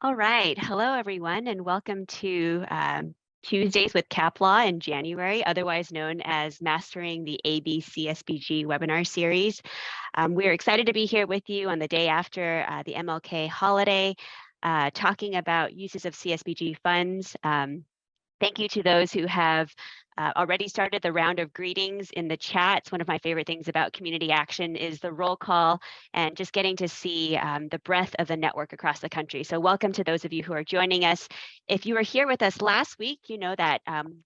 All right. Hello, everyone, and welcome to Tuesdays with CAPLAW in January, otherwise known as Mastering the A-B-CSBG webinar series. We're excited to be here with you on the day after the MLK holiday, talking about uses of CSBG funds. Thank you to those who have already started the round of greetings in the chat. It's one of my favorite things about community action is the roll call and just getting to see the breadth of the network across the country. So welcome to those of you who are joining us. If you were here with us last week, you know that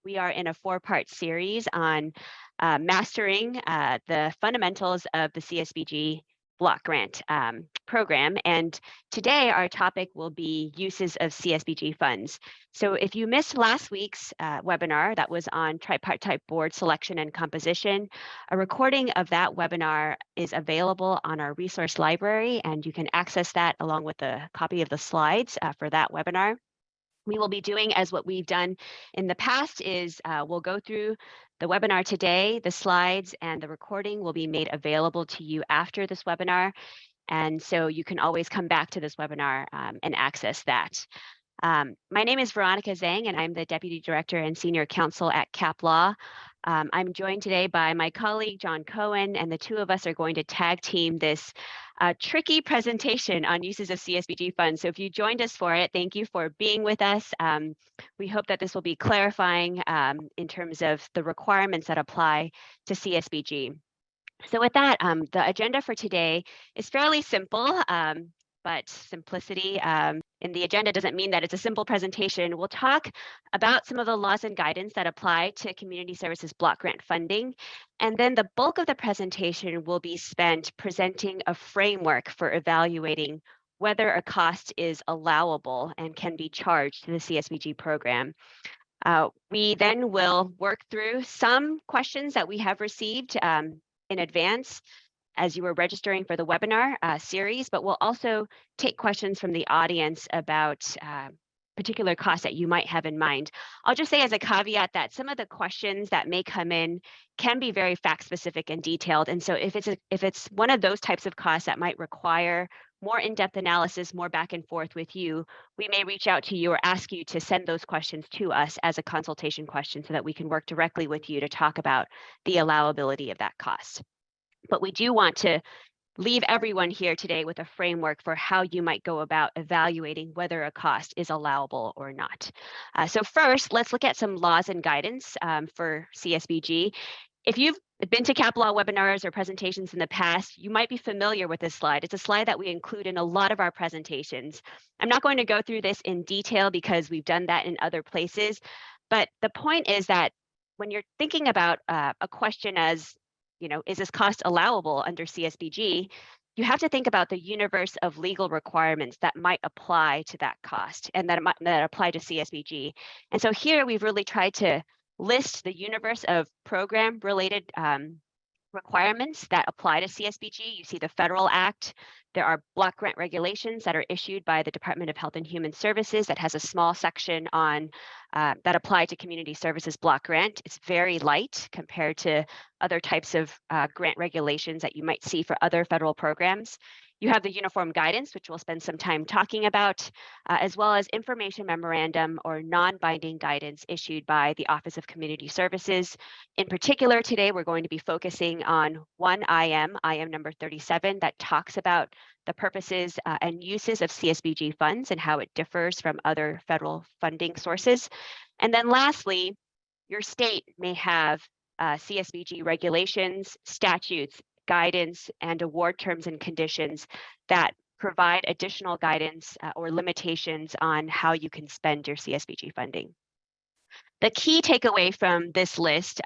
we are in a 4-part series on mastering the fundamentals of the CSBG block grant program. And today our topic will be uses of CSBG funds. So if you missed last week's webinar that was on tripartite board selection and composition, a recording of that webinar is available on our resource library, and you can access that along with a copy of the slides for that webinar. We will be doing as what we've done in the past is we'll go through the webinar today, the slides and the recording will be made available to you after this webinar. And so you can always come back to this webinar and access that. My name is Veronica Zhang, and I'm the Deputy Director and Senior Counsel at CAPLAW. I'm joined today by my colleague, John Cohen, and the two of us are going to tag team this tricky presentation on uses of CSBG funds. So if you joined us for it, thank you for being with us. We hope that this will be clarifying in terms of the requirements that apply to CSBG. So with that, the agenda for today is fairly simple, but simplicity in the agenda doesn't mean that it's a simple presentation. We'll talk about some of the laws and guidance that apply to community services block grant funding. And then the bulk of the presentation will be spent presenting a framework for evaluating whether a cost is allowable and can be charged to the CSBG program. We then will work through some questions that we have received in advance as you were registering for the webinar series, but we'll also take questions from the audience about particular costs that you might have in mind. I'll just say as a caveat that some of the questions that may come in can be very fact specific and detailed. And so if it's one of those types of costs that might require more in-depth analysis, more back and forth with you, we may reach out to you or ask you to send those questions to us as a consultation question so that we can work directly with you to talk about the allowability of that cost. But we do want to leave everyone here today with a framework for how you might go about evaluating whether a cost is allowable or not. So first, let's look at some laws and guidance for CSBG. If you've been to CAPLAW webinars or presentations in the past, you might be familiar with this slide. It's a slide that we include in a lot of our presentations. I'm not going to go through this in detail because we've done that in other places, but the point is that when you're thinking about a question as, you know, is this cost allowable under CSBG? You have to think about the universe of legal requirements that might apply to that cost and that apply to CSBG. And so here we've really tried to list the universe of program-related requirements that apply to CSBG. You see the Federal Act. There are block grant regulations that are issued by the Department of Health and Human Services that has a small section on that apply to community services block grant. It's very light compared to other types of grant regulations that you might see for other federal programs. You have the uniform guidance, which we'll spend some time talking about, as well as information memorandum or non-binding guidance issued by the Office of Community Services. In particular, today we're going to be focusing on one IM number 37, that talks about the purposes and uses of CSBG funds and how it differs from other federal funding sources. And then lastly, your state may have CSBG regulations, statutes, guidance, and award terms and conditions that provide additional guidance or limitations on how you can spend your CSBG funding. The key takeaway from this list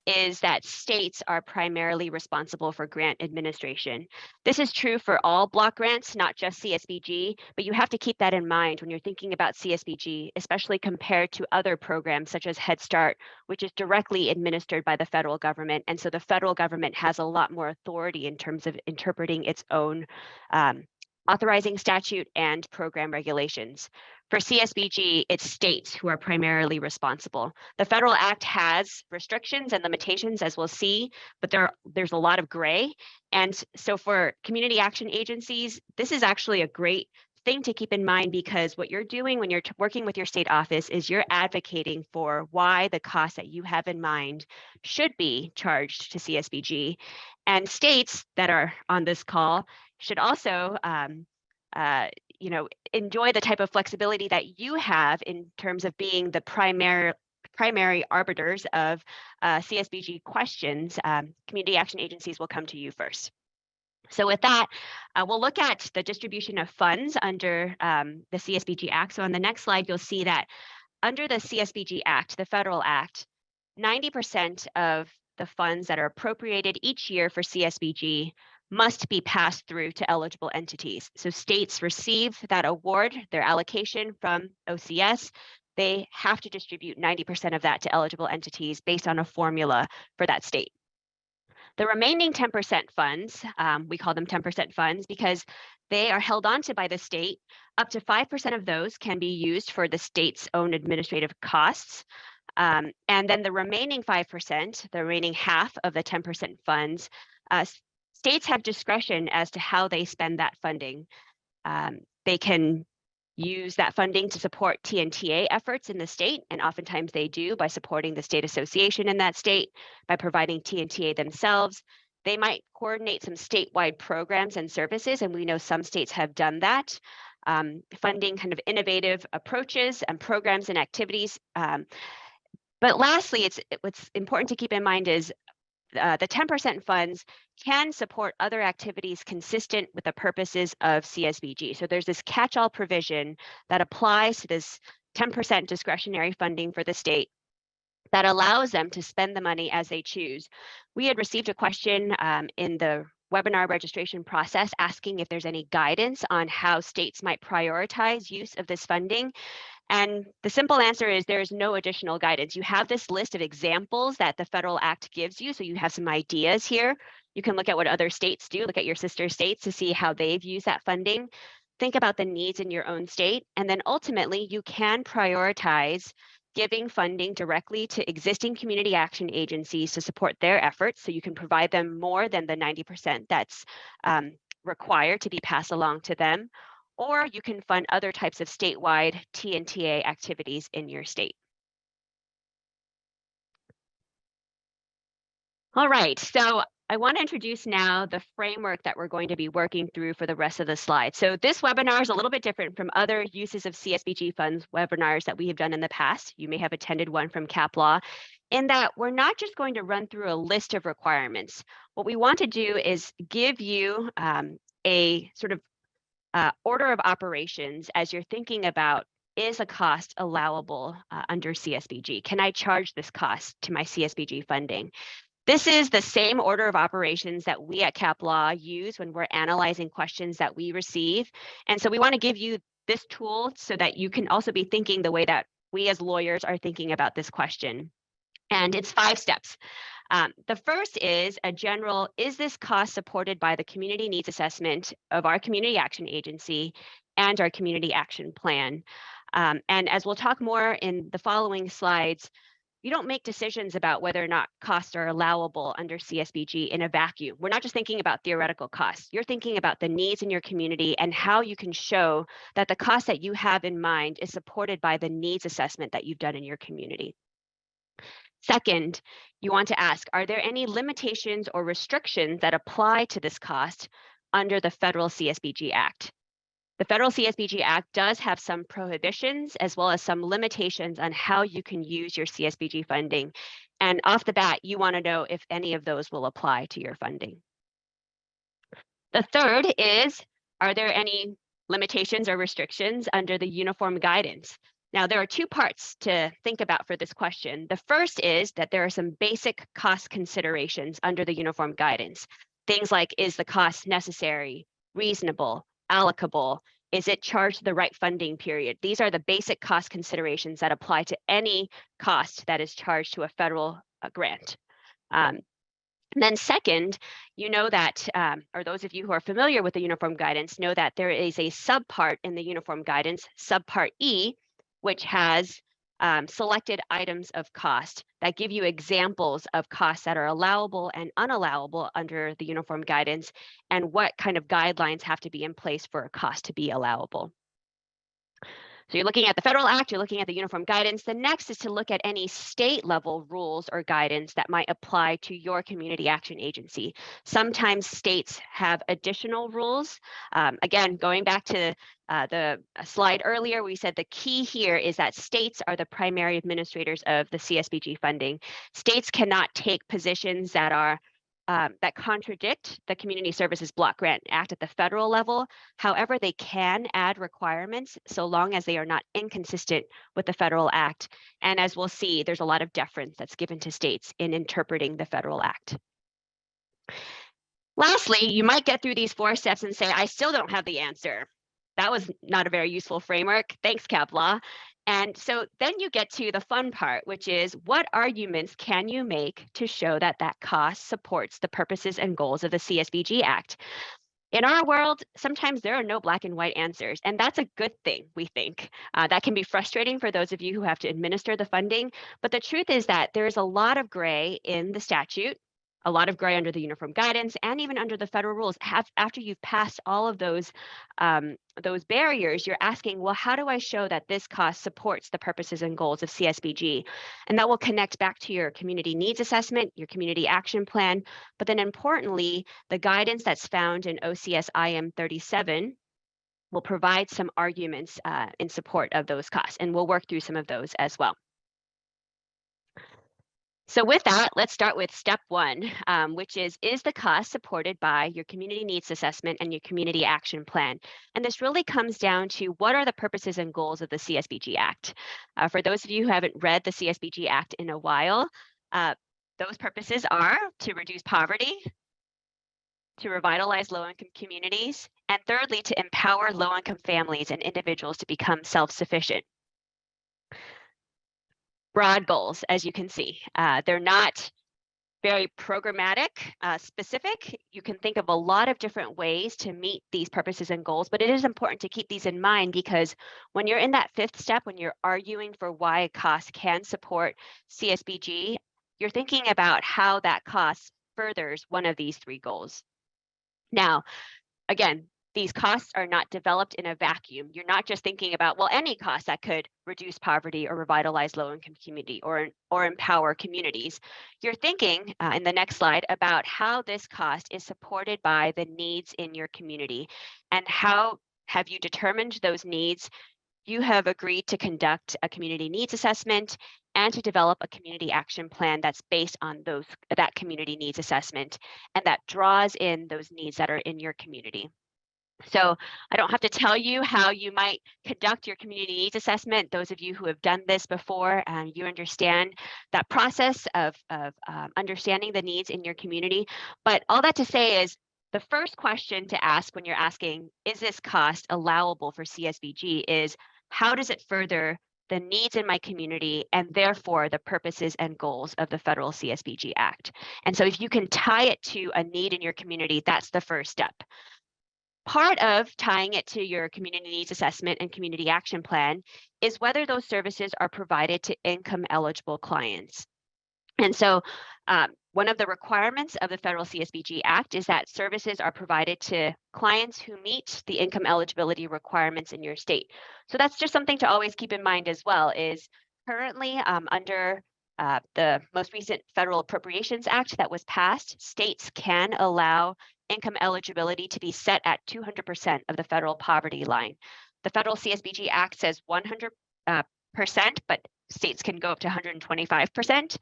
is that states are primarily responsible for grant administration. This is true for all block grants, not just CSBG, but you have to keep that in mind when you're thinking about CSBG, especially compared to other programs such as Head Start, which is directly administered by the federal government. And so the federal government has a lot more authority in terms of interpreting its own authorizing statute and program regulations. For CSBG, it's states who are primarily responsible. The Federal Act has restrictions and limitations, as we'll see, but there's a lot of gray. And so for community action agencies, this is actually a great thing to keep in mind, because what you're doing when you're working with your state office is you're advocating for why the cost that you have in mind should be charged to CSBG. And states that are on this call should also enjoy the type of flexibility that you have in terms of being the primary arbiters of CSBG questions. Community action agencies will come to you first. So with that, we'll look at the distribution of funds under the CSBG Act. So on the next slide, you'll see that under the CSBG Act, the federal act, 90% of the funds that are appropriated each year for CSBG must be passed through to eligible entities. So states receive that award, their allocation from OCS. They have to distribute 90% of that to eligible entities based on a formula for that state. The remaining 10% funds, we call them 10% funds because they are held onto by the state. Up to 5% of those can be used for the state's own administrative costs. And then the remaining 5%, the remaining half of the 10% funds, states have discretion as to how they spend that funding. They can use that funding to support TNTA efforts in the state, and oftentimes they do by supporting the state association in that state, by providing TNTA themselves. They might coordinate some statewide programs and services, and we know some states have done that, funding kind of innovative approaches and programs and activities. But lastly, what's important to keep in mind is the 10% funds can support other activities consistent with the purposes of CSBG. So there's this catch-all provision that applies to this 10% discretionary funding for the state that allows them to spend the money as they choose. We had received a question in the webinar registration process asking if there's any guidance on how states might prioritize use of this funding. And the simple answer is there's no additional guidance. You have this list of examples that the federal act gives you, so you have some ideas here. You can look at what other states do, look at your sister states to see how they've used that funding. Think about the needs in your own state, and then ultimately you can prioritize giving funding directly to existing community action agencies to support their efforts, so you can provide them more than the 90% that's required to be passed along to them. Or you can fund other types of statewide TNTA activities in your state. All right, so I want to introduce now the framework that we're going to be working through for the rest of the slides. So this webinar is a little bit different from other uses of CSBG funds webinars that we have done in the past. You may have attended one from CAPLAW, in that we're not just going to run through a list of requirements. What we want to do is give you a sort of order of operations as you're thinking about, is a cost allowable under CSBG? Can I charge this cost to my CSBG funding? This is the same order of operations that we at CAPLAW use when we're analyzing questions that we receive. And so we want to give you this tool so that you can also be thinking the way that we as lawyers are thinking about this question. And it's 5 steps. The first is a general, is this cost supported by the community needs assessment of our community action agency and our community action plan? And as we'll talk more in the following slides, you don't make decisions about whether or not costs are allowable under CSBG in a vacuum. We're not just thinking about theoretical costs. You're thinking about the needs in your community and how you can show that the cost that you have in mind is supported by the needs assessment that you've done in your community. Second, you want to ask, are there any limitations or restrictions that apply to this cost under the federal CSBG Act? The federal CSBG Act does have some prohibitions as well as some limitations on how you can use your CSBG funding. And off the bat, you want to know if any of those will apply to your funding. The third is, are there any limitations or restrictions under the uniform guidance? Now, there are 2 parts to think about for this question. The first is that there are some basic cost considerations under the uniform guidance. Things like, is the cost necessary, reasonable, allocable? Is it charged the right funding period? These are the basic cost considerations that apply to any cost that is charged to a federal grant. And then second, you know that, or those of you who are familiar with the uniform guidance know that there is a subpart in the uniform guidance, subpart E, which has selected items of cost that give you examples of costs that are allowable and unallowable under the uniform guidance, and what kind of guidelines have to be in place for a cost to be allowable. So you're looking at the federal act, you're looking at the uniform guidance. The next is to look at any state level rules or guidance that might apply to your community action agency. Sometimes states have additional rules. Again, going back to the slide earlier, we said the key here is that states are the primary administrators of the CSBG funding. States cannot take positions that are that contradict the Community Services Block Grant Act at the federal level. However, they can add requirements so long as they are not inconsistent with the federal act. And as we'll see, there's a lot of deference that's given to states in interpreting the federal act. Lastly, you might get through these 4 steps and say, I still don't have the answer. That was not a very useful framework. Thanks, CAPLAW. And so then you get to the fun part, which is what arguments can you make to show that that cost supports the purposes and goals of the CSBG Act? In our world, sometimes there are no black and white answers, and that's a good thing, we think. That can be frustrating for those of you who have to administer the funding, but the truth is that there is a lot of gray in the statute, a lot of gray under the uniform guidance, and even under the federal rules. After you've passed all of those barriers, you're asking, well, how do I show that this cost supports the purposes and goals of CSBG? And that will connect back to your community needs assessment, your community action plan, but then importantly, the guidance that's found in OCS IM 37 will provide some arguments in support of those costs, and we'll work through some of those as well. So with that, let's start with step 1, which is the cost supported by your community needs assessment and your community action plan? And this really comes down to what are the purposes and goals of the CSBG Act? For those of you who haven't read the CSBG Act in a while, those purposes are to reduce poverty, to revitalize low-income communities, and thirdly, to empower low-income families and individuals to become self-sufficient. Broad goals, as you can see. They're not very programmatic, specific. You can think of a lot of different ways to meet these purposes and goals, but it is important to keep these in mind because when you're in that 5th step, when you're arguing for why a cost can support CSBG, you're thinking about how that cost furthers one of these 3 goals. Now, again, these costs are not developed in a vacuum. You're not just thinking about, well, any cost that could reduce poverty or revitalize low-income community or empower communities. You're thinking in the next slide about how this cost is supported by the needs in your community and how have you determined those needs. You have agreed to conduct a community needs assessment and to develop a community action plan that's based on that community needs assessment and that draws in those needs that are in your community. So I don't have to tell you how you might conduct your community needs assessment. Those of you who have done this before, you understand that process of understanding the needs in your community. But all that to say is the first question to ask when you're asking, is this cost allowable for CSBG, is how does it further the needs in my community and therefore the purposes and goals of the federal CSBG Act? And so if you can tie it to a need in your community, that's the first step. Part of tying it to your community needs assessment and community action plan is whether those services are provided to income eligible clients. And so one of the requirements of the Federal CSBG Act is that services are provided to clients who meet the income eligibility requirements in your state. So that's just something to always keep in mind as well, is currently under the most recent Federal Appropriations Act that was passed, states can allow income eligibility to be set at 200% of the federal poverty line. The Federal CSBG Act says 100%, but states can go up to 125%.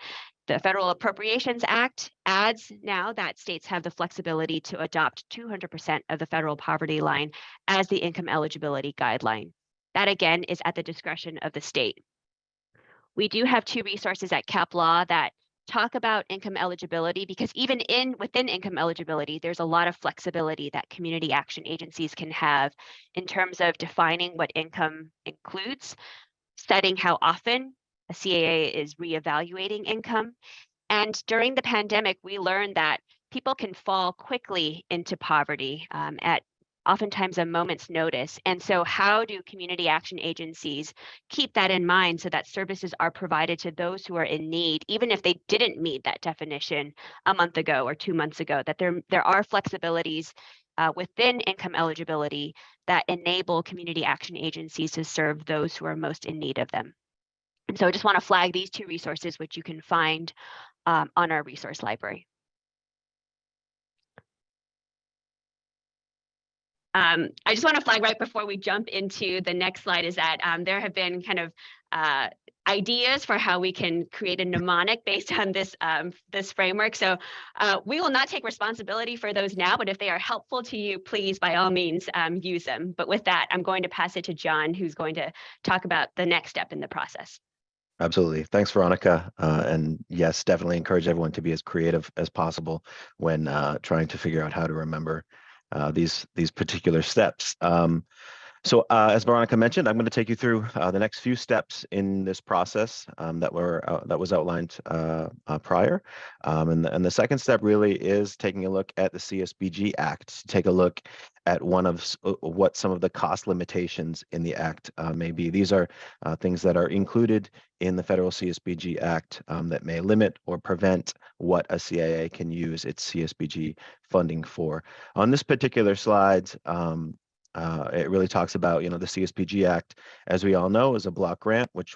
The Federal Appropriations Act adds now that states have the flexibility to adopt 200% of the federal poverty line as the income eligibility guideline. That again is at the discretion of the state. We do have 2 resources at CAPLAW that talk about income eligibility because even within income eligibility, there's a lot of flexibility that community action agencies can have in terms of defining what income includes, setting how often a CAA is reevaluating income. And during the pandemic, we learned that people can fall quickly into poverty at oftentimes a moment's notice. And so how do community action agencies keep that in mind so that services are provided to those who are in need, even if they didn't meet that definition a month ago or 2 months ago, that there are flexibilities within income eligibility that enable community action agencies to serve those who are most in need of them. And so I just want to flag these two resources, which you can find on our resource library. I just want to flag right before we jump into the next slide is that there have been kind of ideas for how we can create a mnemonic based on this framework. So we will not take responsibility for those now, but if they are helpful to you, please, by all means, use them. But with that, I'm going to pass it to John, who's going to talk about the next step in the process. Absolutely. Thanks, Veronica. And yes, definitely encourage everyone to be as creative as possible when trying to figure out how to remember these particular steps. So as Veronica mentioned, I'm going to take you through the next few steps in this process that was outlined prior. And the second step really is taking a look at the CSBG Act, to take a look at what some of the cost limitations in the Act may be. These are things that are included in the Federal CSBG Act that may limit or prevent what a CAA can use its CSBG funding for. On this particular slide, it really talks about, the CSBG Act, as we all know, is a block grant, which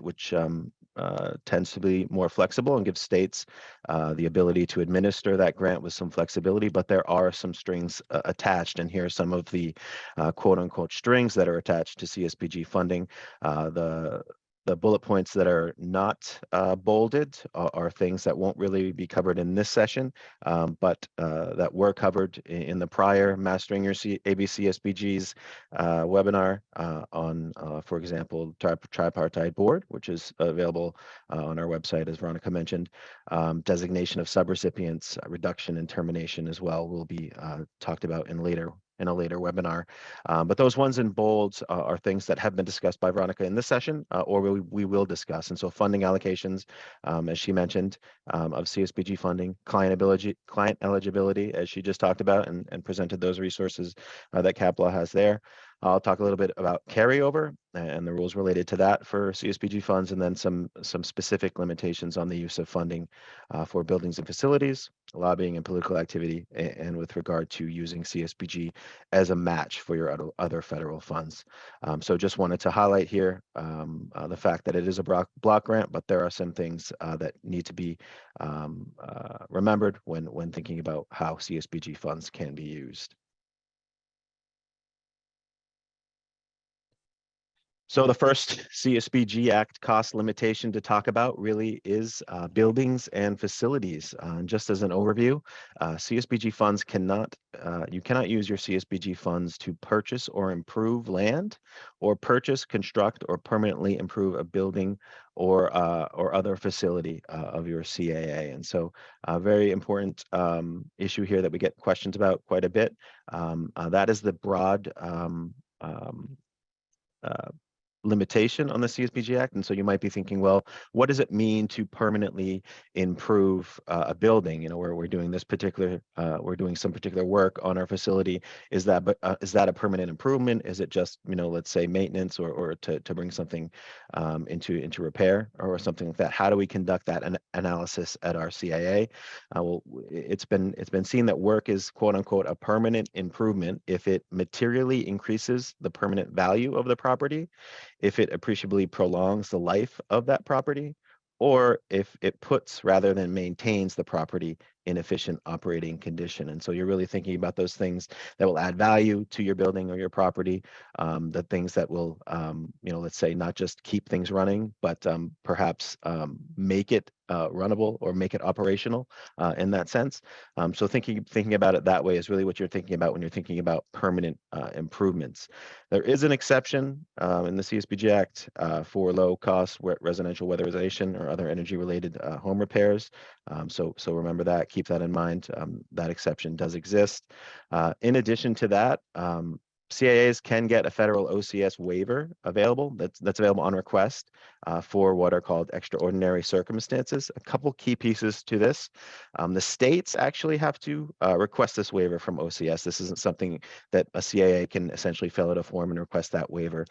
tends to be more flexible and gives states the ability to administer that grant with some flexibility, but there are some strings attached, and here are some of the quote unquote strings that are attached to CSBG funding. The bullet points that are not bolded are things that won't really be covered in this session, but that were covered in the prior Mastering Your A-B-CSBGs webinar on, for example, tripartite board, which is available on our website, as Veronica mentioned. Designation of subrecipients, reduction and termination as well will be talked about in a later webinar. But those ones in bold are things that have been discussed by Veronica in this session, or we will discuss. And so funding allocations, as she mentioned, of CSBG funding, client eligibility, as she just talked about and presented those resources that CAPLAW has there. I'll talk a little bit about carryover and the rules related to that for CSBG funds, and then some specific limitations on the use of funding for buildings and facilities, lobbying and political activity, and with regard to using CSBG as a match for your other federal funds. So just wanted to highlight here the fact that it is a block grant, but there are some things that need to be remembered when thinking about how CSBG funds can be used. So the first CSBG Act cost limitation to talk about really is buildings and facilities. Just as an overview, CSBG funds you cannot use your CSBG funds to purchase or improve land, or purchase, construct, or permanently improve a building or other facility of your CAA. And so a very important issue here that we get questions about quite a bit. That is the broad limitation on the CSBG Act. And so you might be thinking, well, what does it mean to permanently improve a building? Where we're doing we're doing some particular work on our facility. Is that a permanent improvement? Is it just, let's say maintenance or to bring something into repair or something like that? How do we conduct that analysis at our CAA? Well, it's been seen that work is quote unquote a permanent improvement if it materially increases the permanent value of the property, if it appreciably prolongs the life of that property, or if it puts rather than maintains the property in efficient operating condition. And so you're really thinking about those things that will add value to your building or your property, the things that will, let's say not just keep things running, but perhaps make it runnable or make it operational in that sense. So thinking about it that way is really what you're thinking about when you're thinking about permanent improvements. There is an exception in the CSBG Act for low cost residential weatherization or other energy related home repairs. So remember that, keep that in mind. That exception does exist. In addition to that, CAAs can get a federal OCS waiver available. That's available on request for what are called extraordinary circumstances. A couple key pieces to this. The states actually have to request this waiver from OCS. This isn't something that a CAA can essentially fill out a form and request that waiver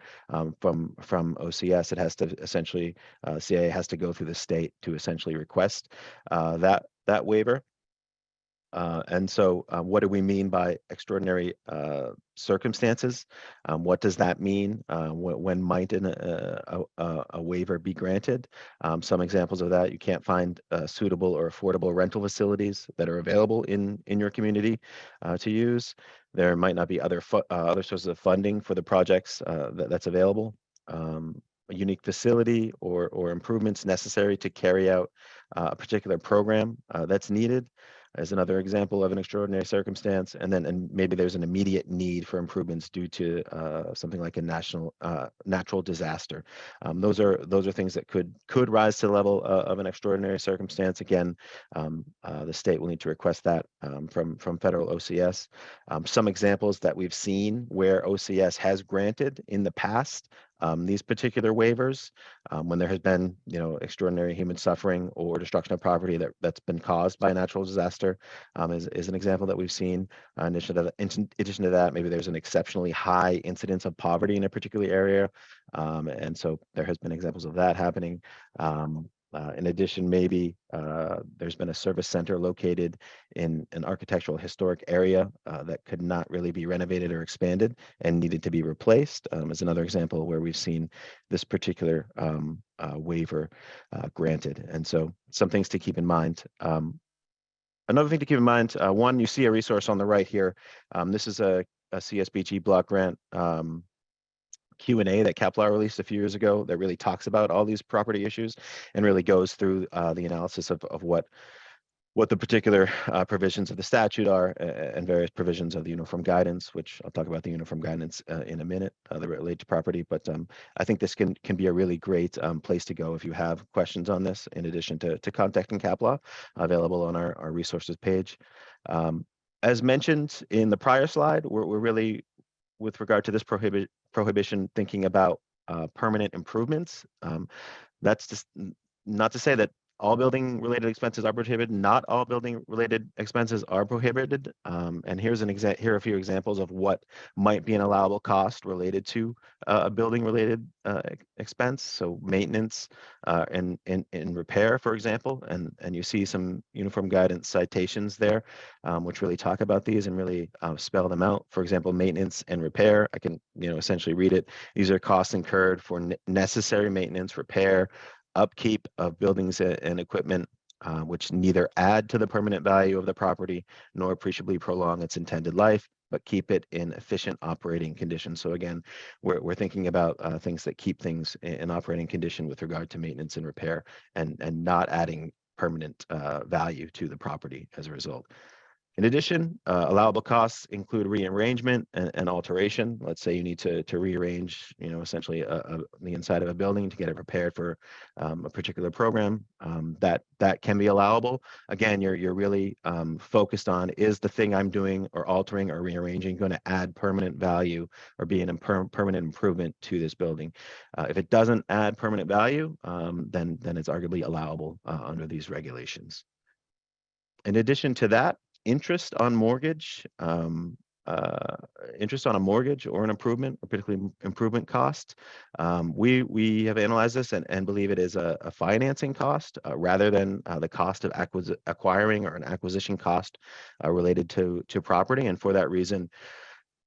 from OCS. It has to essentially, CAA has to go through the state to essentially request that waiver. And so what do we mean by extraordinary circumstances? What does that mean? When might a waiver be granted? Some examples of that: you can't find suitable or affordable rental facilities that are available in your community to use. There might not be other sources of funding for the projects that's available. A unique facility or improvements necessary to carry out a particular program that's needed as another example of an extraordinary circumstance. And maybe there's an immediate need for improvements due to something like a natural disaster. Those are things that could rise to the level of an extraordinary circumstance. Again, the state will need to request that from federal OCS. Some examples that we've seen where OCS has granted in the past these particular waivers, when there has been, extraordinary human suffering or destruction of property that's been caused by a natural disaster, is an example that we've seen. In addition to that, maybe there's an exceptionally high incidence of poverty in a particular area, and so there has been examples of that happening. In addition, maybe there's been a service center located in an architectural historic area that could not really be renovated or expanded and needed to be replaced, as another example where we've seen this particular waiver granted. And so some things to keep in mind. Another thing to keep in mind, one, you see a resource on the right here. This is a CSBG block grant Q&A that CAPLAW released a few years ago that really talks about all these property issues and really goes through the analysis of what the particular provisions of the statute are and various provisions of the uniform guidance, which I'll talk about the uniform guidance in a minute that relate to property. But I think this can be a really great place to go if you have questions on this, in addition to contacting CAPLAW, available on our resources page. As mentioned in the prior slide, we're really, with regard to this prohibition, thinking about permanent improvements. That's just not to say that all building related expenses are prohibited. Not all building related expenses are prohibited. And here are a few examples of what might be an allowable cost related to a building related expense. So maintenance and repair, for example, and you see some uniform guidance citations there, which really talk about these and really spell them out. For example, maintenance and repair, I can essentially read it. These are costs incurred for necessary maintenance, repair, upkeep of buildings and equipment, which neither add to the permanent value of the property nor appreciably prolong its intended life, but keep it in efficient operating condition. So again, we're thinking about things that keep things in operating condition with regard to maintenance and repair, and not adding permanent value to the property as a result. In addition, allowable costs include rearrangement and alteration. Let's say you need to rearrange, essentially the inside of a building to get it prepared for a particular program. That can be allowable. Again, you're really focused on, is the thing I'm doing or altering or rearranging going to add permanent value or be an permanent improvement to this building? If it doesn't add permanent value, then it's arguably allowable under these regulations. In addition to that, interest on mortgage, interest on a mortgage or an improvement, or particularly improvement cost. We have analyzed this and believe it is a financing cost rather than the cost of acquiring or an acquisition cost related to property. And for that reason,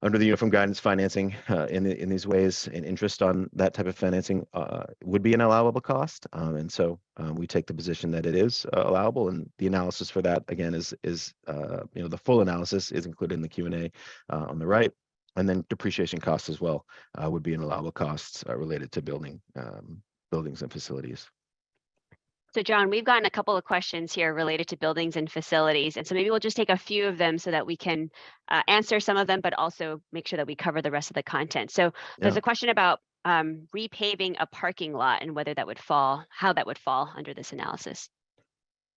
under the uniform guidance, financing in these ways and interest on that type of financing would be an allowable cost. And so we take the position that it is allowable, and the analysis for that, again, is the full analysis is included in the Q&A on the right. And then depreciation costs as well would be an allowable costs related to buildings and facilities. So John, we've gotten a couple of questions here related to buildings and facilities. And so maybe we'll just take a few of them so that we can answer some of them, but also make sure that we cover the rest of the content. So there's a question about repaving a parking lot and whether that would fall, how that would fall under this analysis.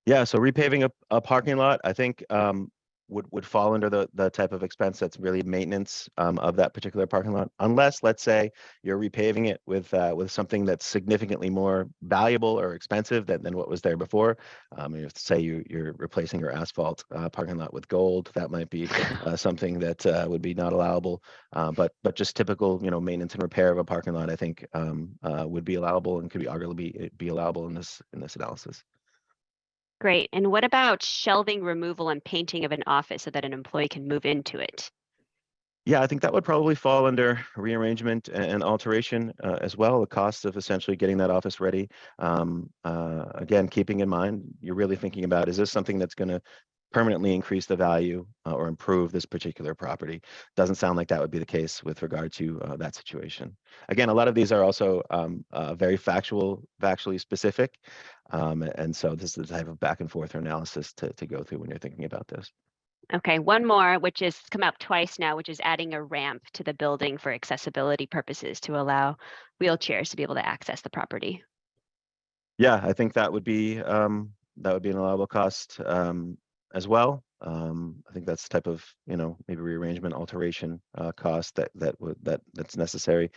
Yeah, so repaving a parking lot, I think would fall under the type of expense that's really maintenance of that particular parking lot, unless, let's say, you're repaving it with something that's significantly more valuable or expensive than what was there before. If say you're replacing your asphalt parking lot with gold, that might be something that would be not allowable. But just typical, maintenance and repair of a parking lot, I think, would be allowable and could be arguably be allowable in this analysis. Great. And what about shelving removal and painting of an office so that an employee can move into it? Yeah, I think that would probably fall under rearrangement and alteration as well. The cost of essentially getting that office ready. Again, keeping in mind, you're really thinking about, is this something that's going to permanently increase the value or improve this particular property? Doesn't sound like that would be the case with regard to that situation. Again, a lot of these are also very factually specific. And so this is the type of back and forth analysis to go through when you're thinking about this. Okay, one more, which has come up twice now, which is adding a ramp to the building for accessibility purposes to allow wheelchairs to be able to access the property. Yeah, I think that would be an allowable cost as well. I think that's the type of maybe rearrangement alteration cost that's necessary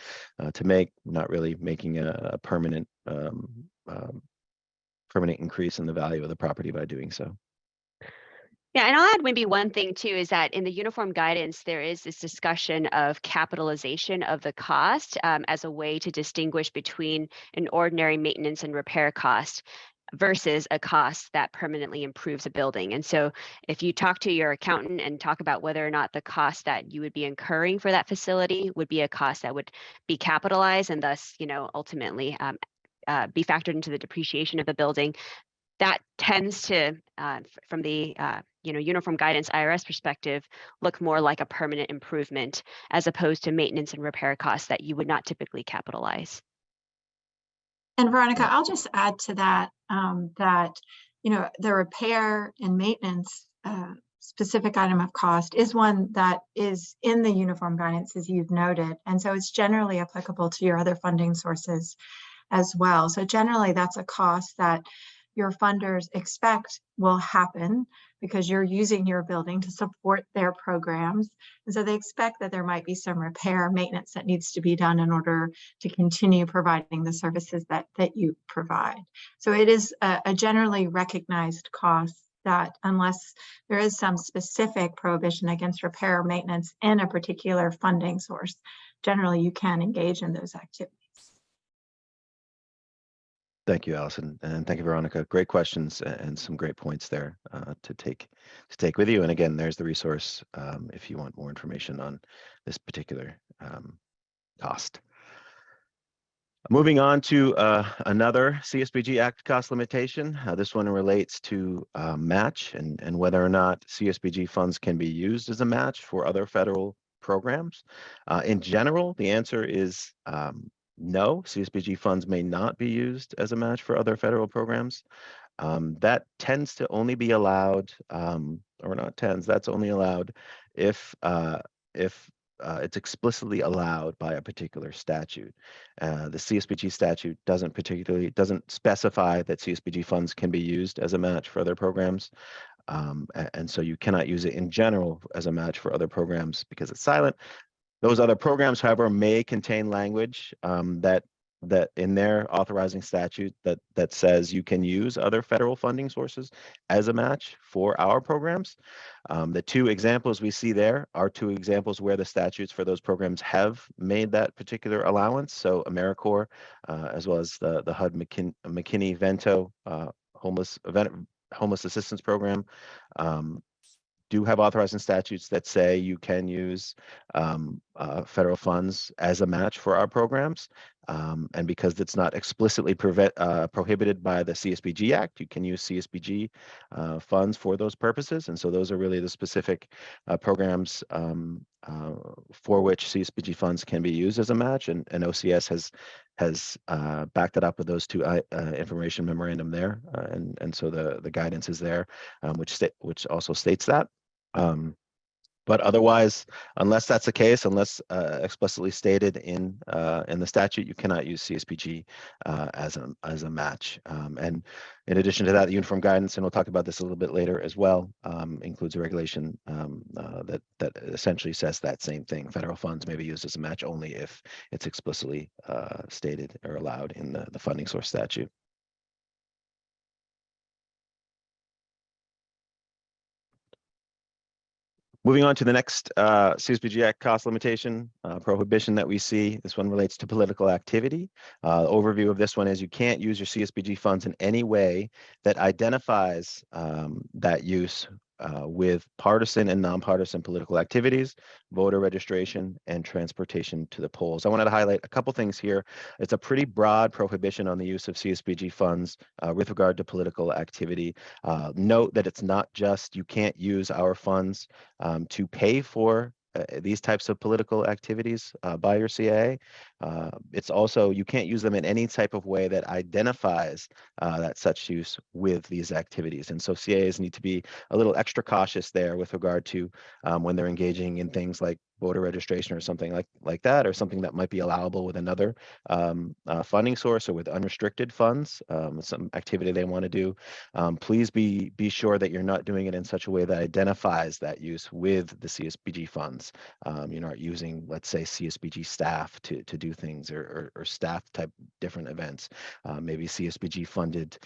to make, not really making a permanent increase in the value of the property by doing so. Yeah, and I'll add maybe one thing too is that in the uniform guidance, there is this discussion of capitalization of the cost as a way to distinguish between an ordinary maintenance and repair cost versus a cost that permanently improves a building. And so if you talk to your accountant and talk about whether or not the cost that you would be incurring for that facility would be a cost that would be capitalized and thus, ultimately be factored into the depreciation of the building, that tends to, from the uniform guidance IRS perspective, look more like a permanent improvement as opposed to maintenance and repair costs that you would not typically capitalize. And Veronica, I'll just add to that that the repair and maintenance specific item of cost is one that is in the uniform guidance, as you've noted, and so it's generally applicable to your other funding sources as well. So generally, that's a cost that your funders expect will happen because you're using your building to support their programs. And so they expect that there might be some repair maintenance that needs to be done in order to continue providing the services that you provide. So it is a generally recognized cost that, unless there is some specific prohibition against repair or maintenance in a particular funding source, generally you can engage in those activities. Thank you, Allison, and thank you, Veronica. Great questions and some great points there to take with you. And again, there's the resource if you want more information on this particular cost. Moving on to another CSBG Act cost limitation. This one relates to match and whether or not CSBG funds can be used as a match for other federal programs. In general, the answer is no, CSBG funds may not be used as a match for other federal programs. That tends to only be allowed, or not tends, that's only allowed if it's explicitly allowed by a particular statute. The CSBG statute doesn't specify that CSBG funds can be used as a match for other programs. And so you cannot use it in general as a match for other programs because it's silent. Those other programs, however, may contain language that in their authorizing statute that says you can use other federal funding sources as a match for our programs. The two examples we see there are two examples where the statutes for those programs have made that particular allowance. So AmeriCorps, as well as the HUD McKinney-Vento homeless assistance program, do have authorizing statutes that say you can use federal funds as a match for our programs. And because it's not explicitly prohibited by the CSBG Act, you can use CSBG funds for those purposes. And so those are really the specific programs for which CSBG funds can be used as a match. And OCS has backed it up with those two information memorandum there. And so the guidance is there, which also states that. But otherwise, unless that's the case, unless explicitly stated in the statute, you cannot use CSBG as a match. And in addition to that, the uniform guidance, and we'll talk about this a little bit later as well, includes a regulation that essentially says that same thing. Federal funds may be used as a match only if it's explicitly stated or allowed in the funding source statute. Moving on to the next CSBG Act cost limitation prohibition that we see. This one relates to political activity. Overview of this one is you can't use your CSBG funds in any way that identifies that use with partisan and nonpartisan political activities, voter registration, and transportation to the polls. I wanted to highlight a couple things here. It's a pretty broad prohibition on the use of CSBG funds with regard to political activity. Note that it's not just you can't use our funds to pay for these types of political activities by your CAA. It's also, you can't use them in any type of way that identifies that such use with these activities. And so CAAs need to be a little extra cautious there with regard to when they're engaging in things like voter registration or something like that, or something that might be allowable with another funding source or with unrestricted funds, some activity they want to do. Please be sure that you're not doing it in such a way that identifies that use with the CSBG funds. You're not using, let's say, CSBG staff to do things, or staff type different events. Maybe CSBG funded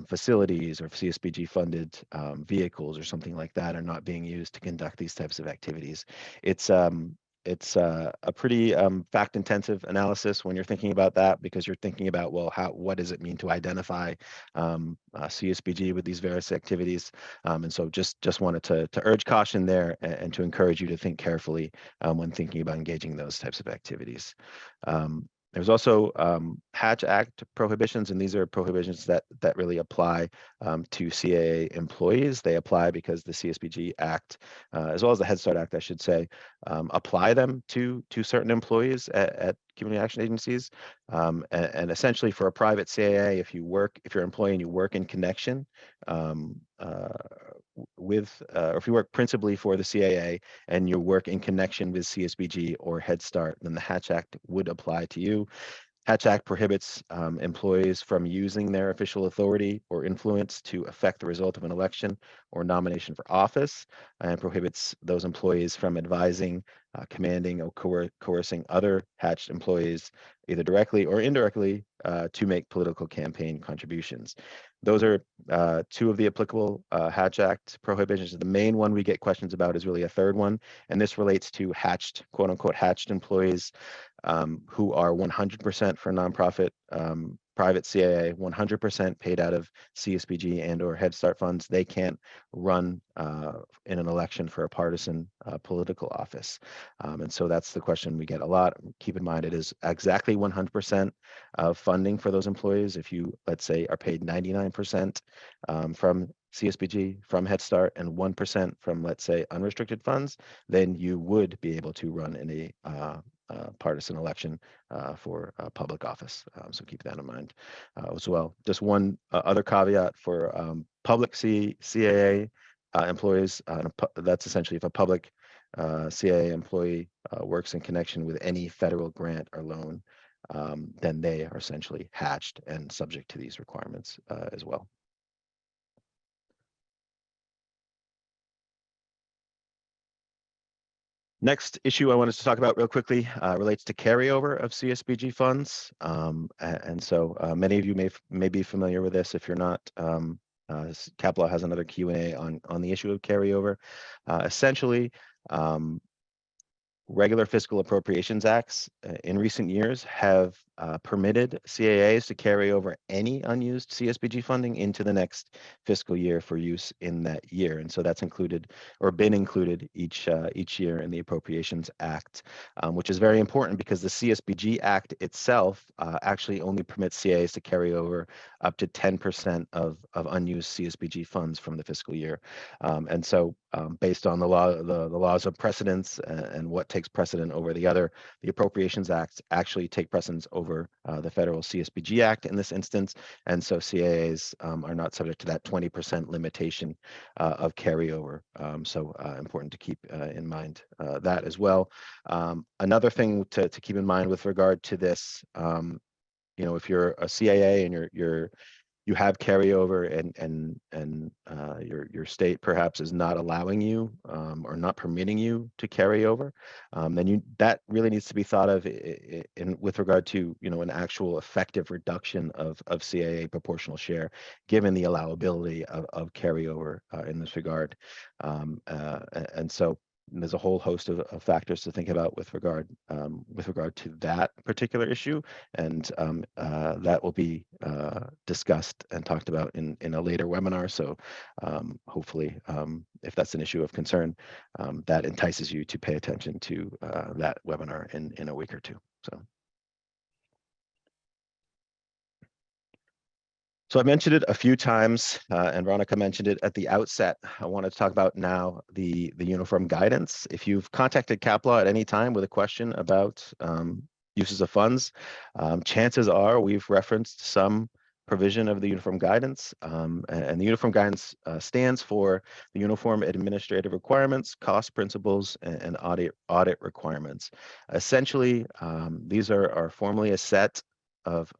facilities or CSBG funded vehicles or something like that are not being used to conduct these types of activities. It's a pretty fact-intensive analysis when you're thinking about that, because you're thinking about, well, what does it mean to identify CSBG with these various activities? And so just wanted to urge caution there, and to encourage you to think carefully when thinking about engaging those types of activities. There's also Hatch Act prohibitions, and these are prohibitions that really apply to CAA employees. They apply because the CSBG Act, as well as the Head Start Act, I should say, apply them to certain employees at community action agencies. And essentially, for a private CAA, if you're an employee and you work in connection or if you work principally for the CAA and you work in connection with CSBG or Head Start, then the Hatch Act would apply to you. Hatch Act prohibits employees from using their official authority or influence to affect the result of an election or nomination for office, and prohibits those employees from advising, commanding, or coercing other Hatched employees, either directly or indirectly, to make political campaign contributions. Those are two of the applicable Hatch Act prohibitions. The main one we get questions about is really a third one, and this relates to hatched, quote unquote, hatched employees who are 100% for nonprofit private CAA, 100% paid out of CSBG and or Head Start funds. They can't run in an election for a partisan political office. And so that's the question we get a lot. Keep in mind, it is exactly 100% of funding for those employees. If you, let's say, are paid 99% from CSBG, from Head Start, and 1% from, let's say, unrestricted funds, then you would be able to run in a partisan election for public office. So keep that in mind as well. Just one other caveat for public CAA employees. That's essentially if a public CAA employee works in connection with any federal grant or loan, then they are essentially hatched and subject to these requirements as well. Next issue I wanted to talk about real quickly relates to carryover of CSBG funds. And so many of you may be familiar with this. If you're not, CAPLAW has another Q&A on the issue of carryover. Essentially, regular fiscal appropriations acts in recent years have permitted CAAs to carry over any unused CSBG funding into the next fiscal year for use in that year. And so that's included or been included each year in the Appropriations Act, which is very important because the CSBG Act itself actually only permits CAAs to carry over up to 10% of unused CSBG funds from the fiscal year. And so based on the laws of precedence and what takes precedent over the other, the Appropriations Acts actually take precedence over over the federal CSBG Act in this instance, and so CAAs are not subject to that 20% limitation of carryover. So important to keep in mind that as well. Another thing to keep in mind with regard to this, if you're a CAA and you have carryover and your state perhaps is not allowing you or not permitting you to carry over, then that really needs to be thought of with regard to an actual effective reduction of CAA proportional share, given the allowability of carryover in this regard, and so there's a whole host of factors to think about with regard to that particular issue, and that will be discussed and talked about in a later webinar. So hopefully, if that's an issue of concern, that entices you to pay attention to that webinar in a week or two. So I mentioned it a few times, and Veronica mentioned it at the outset. I wanted to talk about now the uniform guidance. If you've contacted CAPLAW at any time with a question about uses of funds, chances are we've referenced some provision of the uniform guidance, and the uniform guidance stands for the Uniform Administrative Requirements, Cost Principles, and Audit Requirements. Essentially, these are formally a set of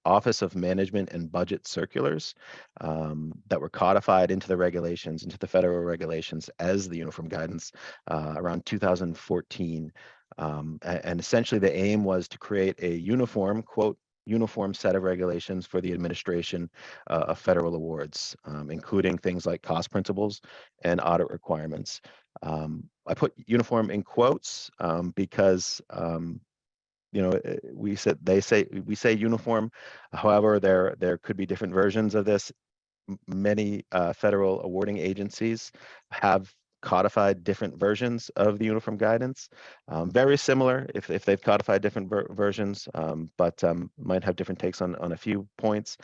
Office of Management and Budget circulars that were codified into the regulations, into the federal regulations as the uniform guidance around 2014. And essentially the aim was to create a uniform, quote, uniform set of regulations for the administration of federal awards, including things like cost principles and audit requirements. I put uniform in quotes because we say uniform. However, there could be different versions of this. Many federal awarding agencies have codified different versions of the uniform guidance. Very similar if they've codified different versions, but might have different takes on a few points.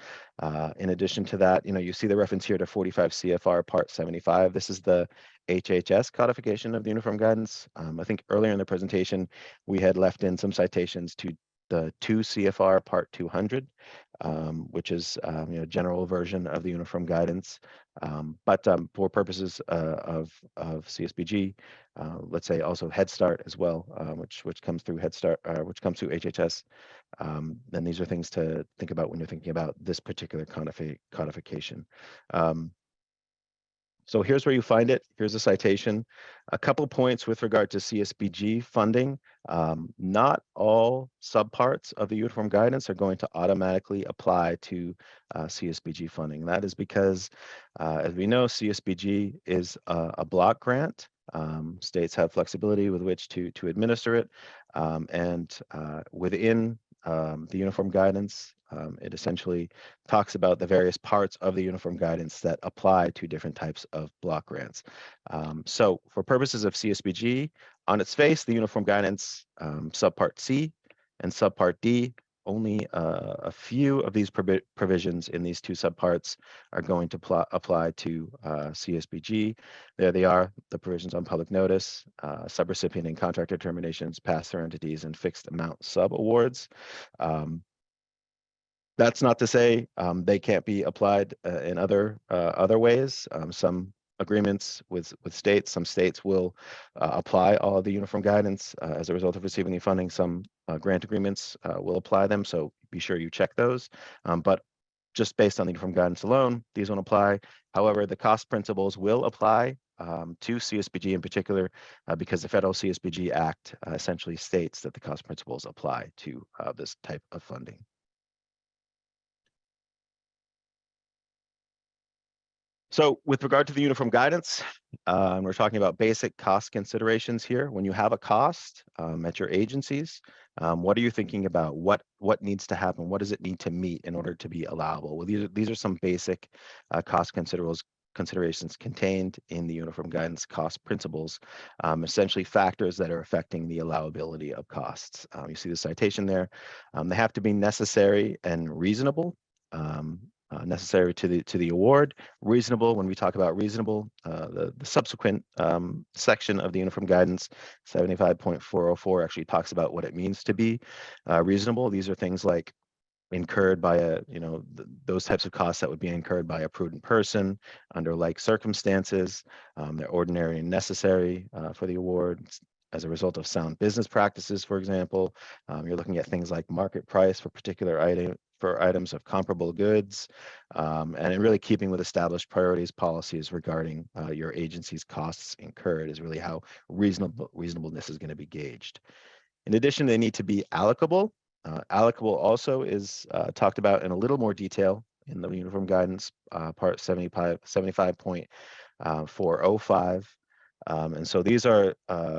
In addition to that, you see the reference here to 45 CFR Part 75. This is the HHS codification of the uniform guidance. I think earlier in the presentation, we had left in some citations to the 2 CFR Part 200, which is general version of the uniform guidance. But for purposes of CSBG, let's say also Head Start as well, which comes through Head Start, which comes through HHS. Then these are things to think about when you're thinking about this particular codification. So here's where you find it. Here's a citation. A couple points with regard to CSBG funding. Not all subparts of the uniform guidance are going to automatically apply to CSBG funding. That is because, as we know, CSBG is a block grant. States have flexibility with which to administer it, and within the uniform guidance, it essentially talks about the various parts of the uniform guidance that apply to different types of block grants. So for purposes of CSBG, on its face, the uniform guidance subpart C and subpart D, only a few of these provisions in these two subparts are going to apply to CSBG. There they are, the provisions on public notice, subrecipient and contract determinations, pass-through entities, and fixed amount sub-awards. That's not to say they can't be applied in other ways. Some agreements with states, some states will apply all of the uniform guidance as a result of receiving the funding. Some grant agreements will apply them, so be sure you check those. But just based on the uniform guidance alone, these won't apply. However, the cost principles will apply to CSBG in particular, because the Federal CSBG Act essentially states that the cost principles apply to this type of funding. So with regard to the uniform guidance, we're talking about basic cost considerations here. When you have a cost at your agencies, what are you thinking about? What needs to happen? What does it need to meet in order to be allowable? Well, these are some basic cost considerations contained in the uniform guidance cost principles, essentially factors that are affecting the allowability of costs. You see the citation there. They have to be necessary and reasonable. necessary to the award. Reasonable, when we talk about reasonable, the subsequent section of the Uniform Guidance 75.404 actually talks about what it means to be reasonable. These are things like incurred by a, those types of costs that would be incurred by a prudent person under like circumstances. They're ordinary and necessary for the award as a result of sound business practices, for example. You're looking at things like market price for particular items of comparable goods, and in really keeping with established priorities policies regarding your agency's costs incurred is really how reasonableness is going to be gauged. In addition, they need to be allocable. Allocable also is talked about in a little more detail in the Uniform Guidance part 75.405. And so these are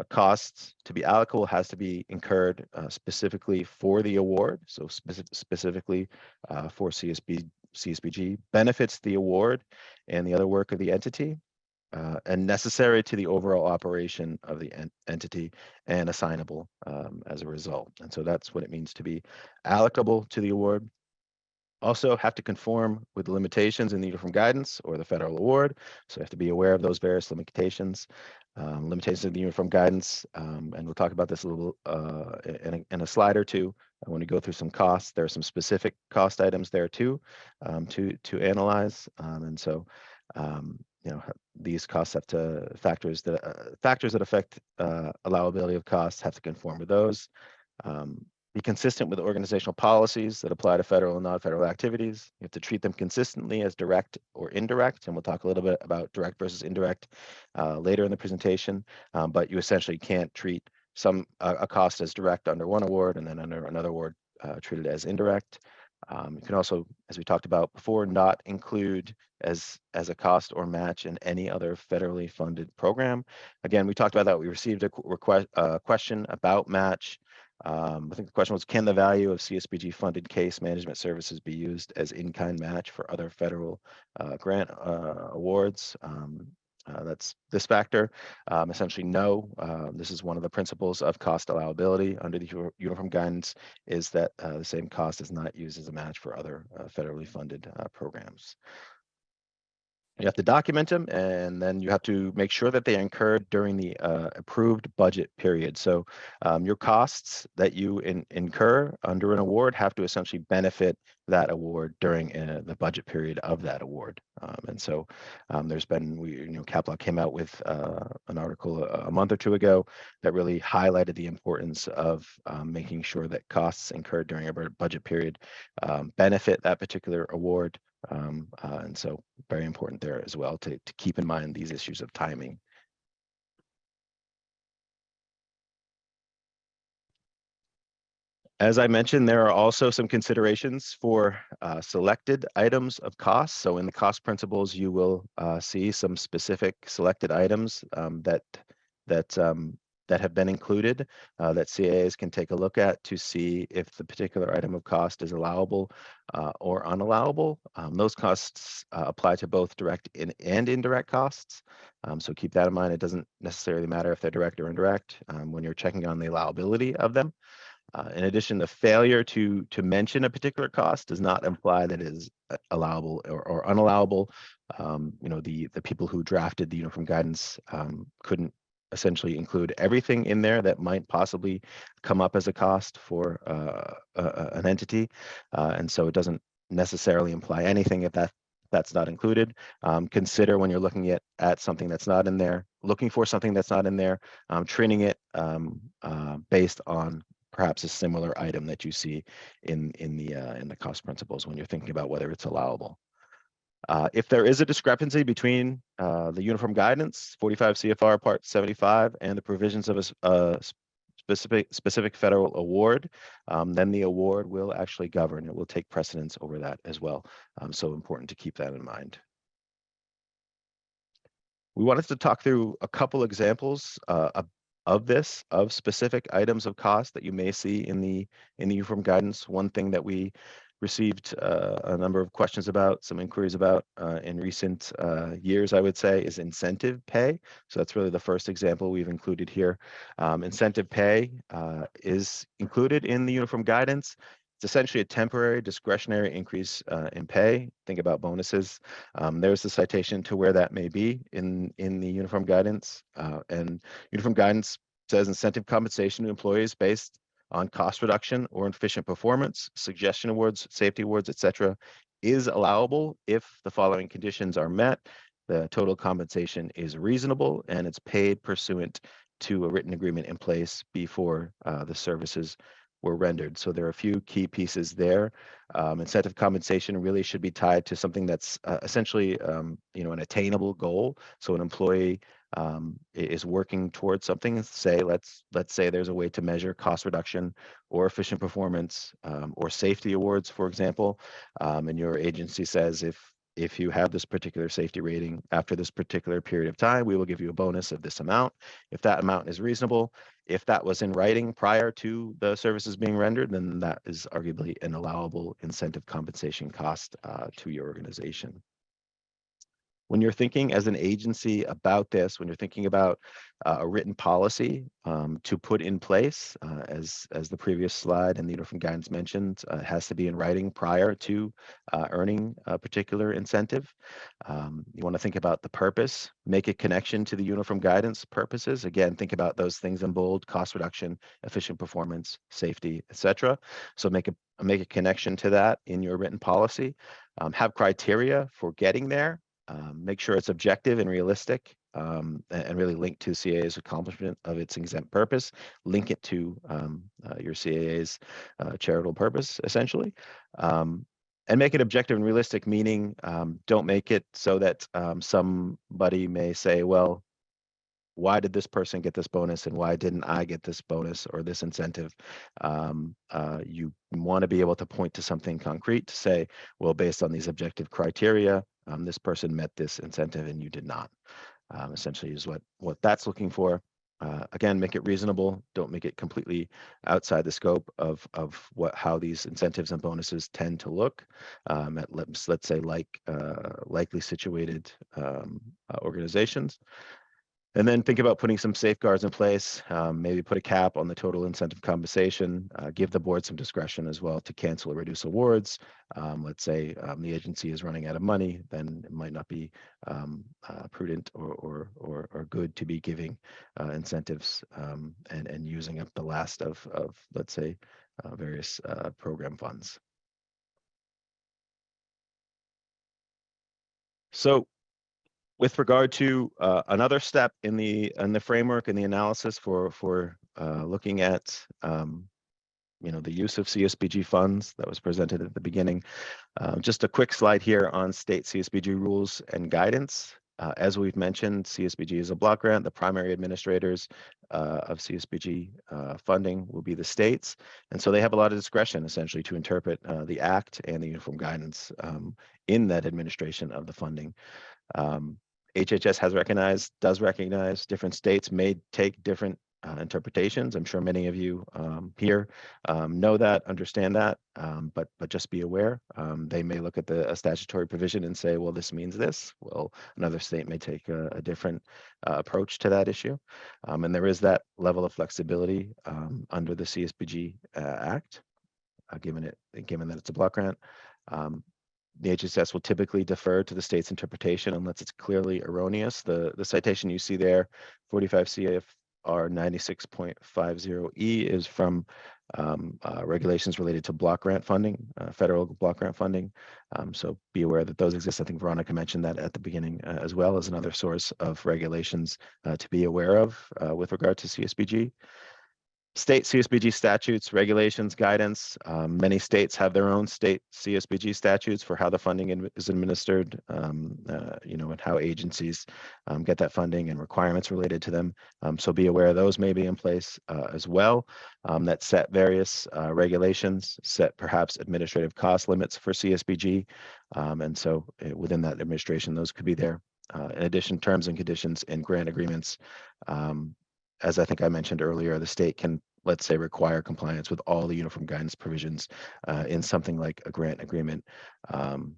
costs to be allocable, has to be incurred specifically for the award, so specifically for CSBG, benefits the award and the other work of the entity, and necessary to the overall operation of the entity and assignable as a result. And so that's what it means to be allocable to the award. Also have to conform with the limitations in the Uniform Guidance or the federal award. So you have to be aware of those various limitations. Limitations of the Uniform Guidance, and we'll talk about this a little in a slide or two. When we go through some costs, there are some specific cost items there too to analyze. And so these costs have to factors that affect allowability of costs have to conform with those. Be consistent with organizational policies that apply to federal and non-federal activities. You have to treat them consistently as direct or indirect, and we'll talk a little bit about direct versus indirect later in the presentation. But you essentially can't treat a cost as direct under one award and then under another award treated as indirect. You can also, as we talked about before, not include as a cost or match in any other federally funded program. Again, we talked about that. We received a question about match. I think the question was, can the value of CSBG funded case management services be used as in-kind match for other federal grant awards? That's this factor. Essentially, no. This is one of the principles of cost allowability under the Uniform Guidance, is that the same cost is not used as a match for other federally funded programs. You have to document them, and then you have to make sure that they are incurred during the approved budget period. So your costs that you incur under an award have to essentially benefit that award during the budget period of that award. And so there's been, CAPLAW came out with an article a month or two ago that really highlighted the importance of making sure that costs incurred during a budget period benefit that particular award. And so very important there as well to keep in mind these issues of timing. As I mentioned, there are also some considerations for selected items of cost. So in the cost principles, you will see some specific selected items that have been included that CAAs can take a look at to see if the particular item of cost is allowable or unallowable. Those costs apply to both direct and indirect costs. So keep that in mind. It doesn't necessarily matter if they're direct or indirect when you're checking on the allowability of them. In addition, the failure to mention a particular cost does not imply that it is allowable or unallowable. The people who drafted the Uniform Guidance couldn't essentially include everything in there that might possibly come up as a cost for an entity. And so it doesn't necessarily imply anything if that's not included. Consider when you're looking at something that's not in there, looking for something that's not in there, treating it based on perhaps a similar item that you see in the cost principles when you're thinking about whether it's allowable. If there is a discrepancy between the Uniform Guidance 45 CFR Part 75 and the provisions of a specific federal award, then the award will actually govern. It will take precedence over that as well. So important to keep that in mind. We wanted to talk through a couple examples of specific items of cost that you may see in the Uniform Guidance. One thing that we received a number of questions about, some inquiries about in recent years, I would say, is incentive pay. So that's really the first example we've included here. Incentive pay is included in the Uniform Guidance. It's essentially a temporary discretionary increase in pay. Think about bonuses. There's the citation to where that may be in the uniform guidance. And uniform guidance says incentive compensation to employees based on cost reduction or efficient performance, suggestion awards, safety awards, etc., is allowable if the following conditions are met. The total compensation is reasonable and it's paid pursuant to a written agreement in place before the services were rendered. So there are a few key pieces there. Incentive compensation really should be tied to something that's essentially, an attainable goal. So an employee is working towards something. Say, let's say there's a way to measure cost reduction or efficient performance or safety awards, for example. And your agency says if you have this particular safety rating after this particular period of time, we will give you a bonus of this amount. If that amount is reasonable, if that was in writing prior to the services being rendered, then that is arguably an allowable incentive compensation cost to your organization. When you're thinking as an agency about this, when you're thinking about a written policy to put in place, as the previous slide and the uniform guidance mentioned, it has to be in writing prior to earning a particular incentive. You want to think about the purpose, make a connection to the uniform guidance purposes. Again, think about those things in bold: cost reduction, efficient performance, safety, etc. So make a connection to that in your written policy. Have criteria for getting there. Make sure it's objective and realistic, and really link to CAA's accomplishment of its exempt purpose. Link it to your CAA's charitable purpose, essentially. And make it objective and realistic, meaning don't make it so that somebody may say, well, why did this person get this bonus and why didn't I get this bonus or this incentive? You want to be able to point to something concrete to say, well, based on these objective criteria, this person met this incentive and you did not. Essentially is what that's looking for. Again, make it reasonable. Don't make it completely outside the scope of how these incentives and bonuses tend to look at, let's say, likely situated organizations. And then think about putting some safeguards in place, maybe put a cap on the total incentive compensation, give the board some discretion as well to cancel or reduce awards. Let's say the agency is running out of money, then it might not be prudent or good to be giving incentives and using up the last of let's say, various program funds. So, with regard to another step in the framework and the analysis for looking at the use of CSBG funds that was presented at the beginning, just a quick slide here on state CSBG rules and guidance. As we've mentioned, CSBG is a block grant. The primary administrators of CSBG funding will be the states, and so they have a lot of discretion essentially to interpret the Act and the uniform guidance in that administration of the funding. HHS does recognize different states may take different interpretations. I'm sure many of you here know that, understand that, but just be aware. They may look at a statutory provision and say, well, this means this. Well, another state may take a different approach to that issue. And there is that level of flexibility under the CSBG Act, given that it's a block grant. The HHS will typically defer to the state's interpretation unless it's clearly erroneous. The citation you see there, 45 CFR 96.50E, is from regulations related to block grant funding, federal block grant funding. So be aware that those exist. I think Veronica mentioned that at the beginning as well as another source of regulations to be aware of with regard to CSBG. State CSBG statutes, regulations, guidance. Many states have their own state CSBG statutes for how the funding is administered, and how agencies get that funding and requirements related to them. So be aware those may be in place as well, that set various regulations, set perhaps administrative cost limits for CSBG. And so within that administration, those could be there. In addition, terms and conditions in grant agreements. As I think I mentioned earlier, the state can, let's say, require compliance with all the uniform guidance provisions in something like a grant agreement, and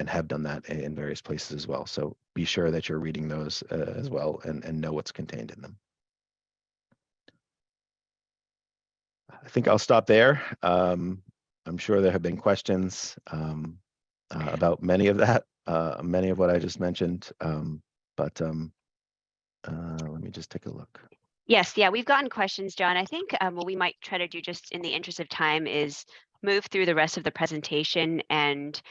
have done that in various places as well. So be sure that you're reading those as well and know what's contained in them. I think I'll stop there. I'm sure there have been questions about many of that, many of what I just mentioned, but let me just take a look. Yes, yeah, we've gotten questions, John. I think what we might try to do just in the interest of time is move through the rest of the presentation and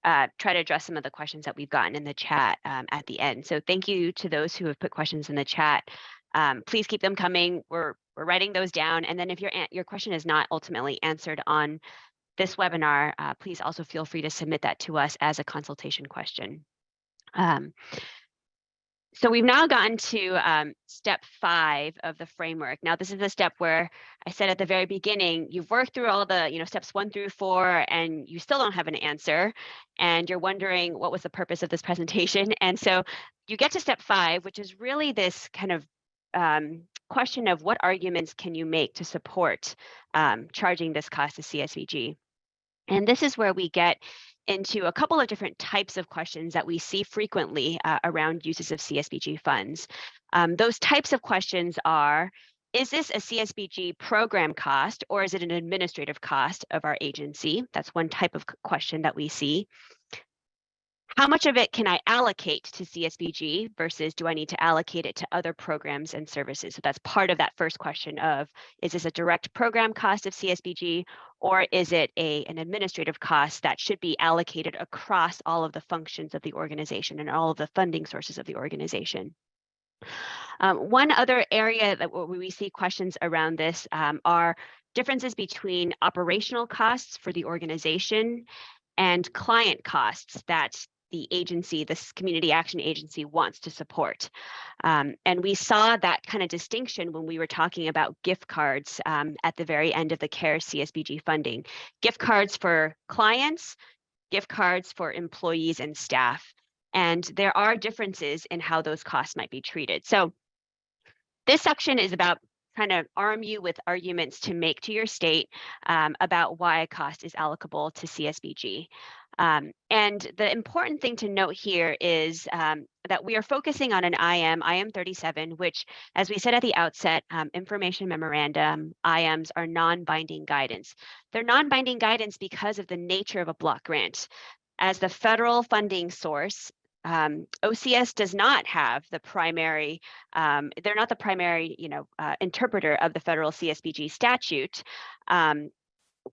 try to address some of the questions that we've gotten in the chat at the end. So thank you to those who have put questions in the chat. Please keep them coming. We're writing those down. And then if your question is not ultimately answered on this webinar, please also feel free to submit that to us as a consultation question. So we've now gotten to step 5 of the framework. Now, this is the step where I said at the very beginning, you've worked through all the steps 1 through 4, and you still don't have an answer, and you're wondering what was the purpose of this presentation. And so you get to step 5, which is really this kind of question of what arguments can you make to support charging this cost to CSBG. And this is where we get into a couple of different types of questions that we see frequently around uses of CSBG funds. Those types of questions are, is this a CSBG program cost or is it an administrative cost of our agency? That's one type of question that we see. How much of it can I allocate to CSBG versus do I need to allocate it to other programs and services? So that's part of that first question of, is this a direct program cost of CSBG or is it an administrative cost that should be allocated across all of the functions of the organization and all of the funding sources of the organization? One other area that we see questions around this are differences between operational costs for the organization and client costs that the agency, this community action agency, wants to support. And we saw that kind of distinction when we were talking about gift cards at the very end of the CARES CSBG funding. Gift cards for clients, gift cards for employees and staff. And there are differences in how those costs might be treated. So this section is about trying to arm you with arguments to make to your state about why a cost is allocable to CSBG. And the important thing to note here is that we are focusing on an IM 37, which, as we said at the outset, information memorandum, IMs are non-binding guidance. They're non-binding guidance because of the nature of a block grant. As the federal funding source, OCS does not have the primary, they're not the primary, interpreter of the federal CSBG statute.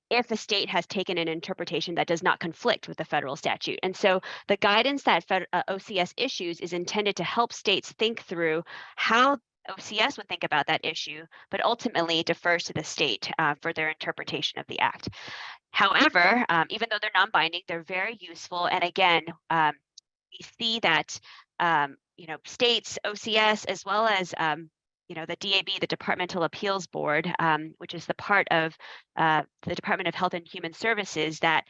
If a state has taken an interpretation that does not conflict with the federal statute. And so the guidance that OCS issues is intended to help states think through how OCS would think about that issue, but ultimately defers to the state for their interpretation of the act. However, even though they're non-binding, they're very useful. And again, we see that states, OCS, as well as the DAB, the Departmental Appeals Board, which is the part of the Department of Health and Human Services that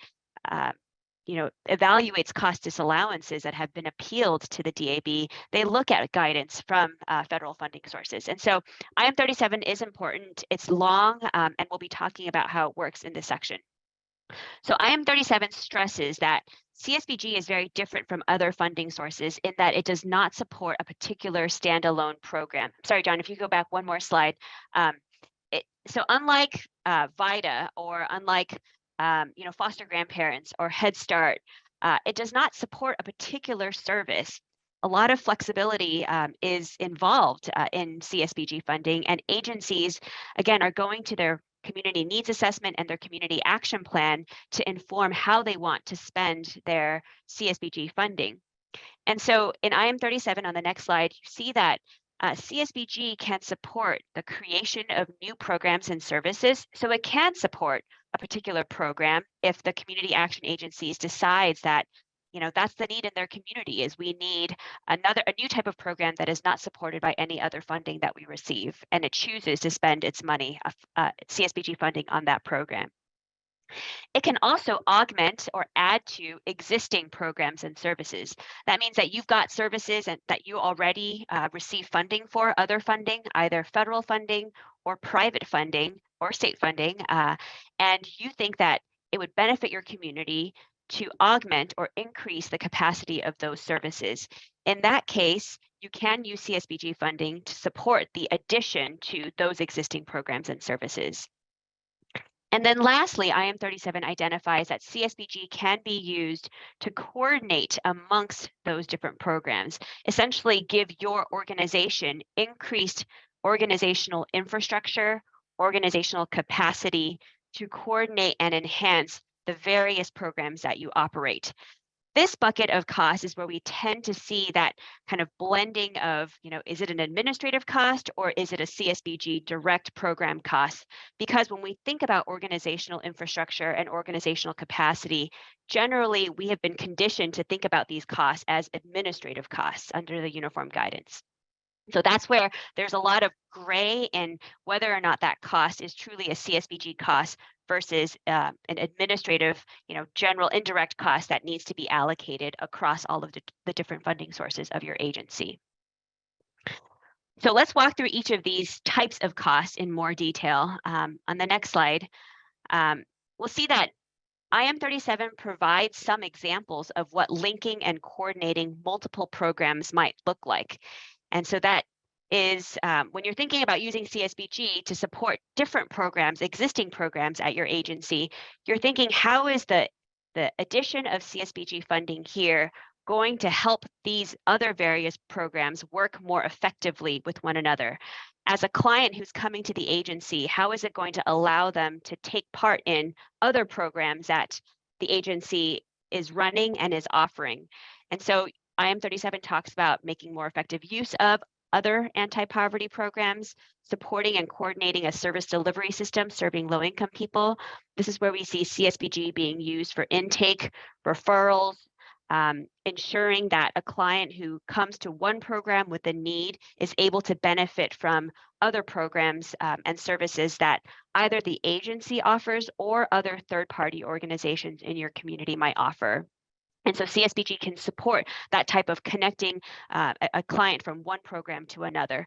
evaluates cost disallowances that have been appealed to the DAB. They look at guidance from federal funding sources. And so IM 37 is important. It's long, and we'll be talking about how it works in this section. So IM 37 stresses that CSBG is very different from other funding sources in that it does not support a particular standalone program. Sorry, John, if you go back one more slide. So unlike VITA or unlike foster grandparents or Head Start, it does not support a particular service. A lot of flexibility is involved in CSBG funding, and agencies, again, are going to their community needs assessment and their community action plan to inform how they want to spend their CSBG funding. And so in IM 37 on the next slide, you see that CSBG can support the creation of new programs and services. So it can support a particular program if the community action agencies decides that that's the need in their community, is we need a new type of program that is not supported by any other funding that we receive, and it chooses to spend its money, CSBG funding, on that program. It can also augment or add to existing programs and services. That means that you've got services and that you already receive funding for, other funding, either federal funding or private funding or state funding, and you think that it would benefit your community to augment or increase the capacity of those services. In that case, you can use CSBG funding to support the addition to those existing programs and services. And then lastly, IM 37 identifies that CSBG can be used to coordinate amongst those different programs, essentially give your organization increased organizational infrastructure, organizational capacity to coordinate and enhance the various programs that you operate. This bucket of cost is where we tend to see that kind of blending of, is it an administrative cost or is it a CSBG direct program cost? Because when we think about organizational infrastructure and organizational capacity, generally we have been conditioned to think about these costs as administrative costs under the uniform guidance. So that's where there's a lot of gray in whether or not that cost is truly a CSBG cost versus an administrative, general indirect cost that needs to be allocated across all of the different funding sources of your agency. So let's walk through each of these types of costs in more detail. On the next slide, we'll see that IM 37 provides some examples of what linking and coordinating multiple programs might look like. And so that is when you're thinking about using CSBG to support different programs, existing programs at your agency, you're thinking, how is the addition of CSBG funding here going to help these other various programs work more effectively with one another? As a client who's coming to the agency, how is it going to allow them to take part in other programs that the agency is running and is offering? And so IM 37 talks about making more effective use of other anti-poverty programs, supporting and coordinating a service delivery system serving low-income people. This is where we see CSBG being used for intake, referrals, ensuring that a client who comes to one program with a need is able to benefit from other programs and services that either the agency offers or other third-party organizations in your community might offer. And so CSBG can support that type of connecting a client from one program to another.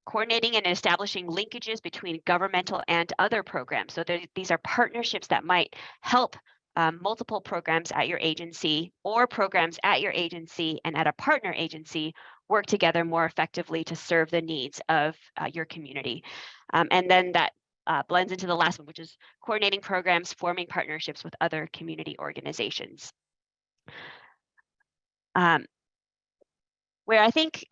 Coordinating and establishing linkages between governmental and other programs. So these are partnerships that might help multiple programs at your agency or programs at your agency and at a partner agency work together more effectively to serve the needs of your community. And then that blends into the last one, which is coordinating programs, forming partnerships with other community organizations. Where I think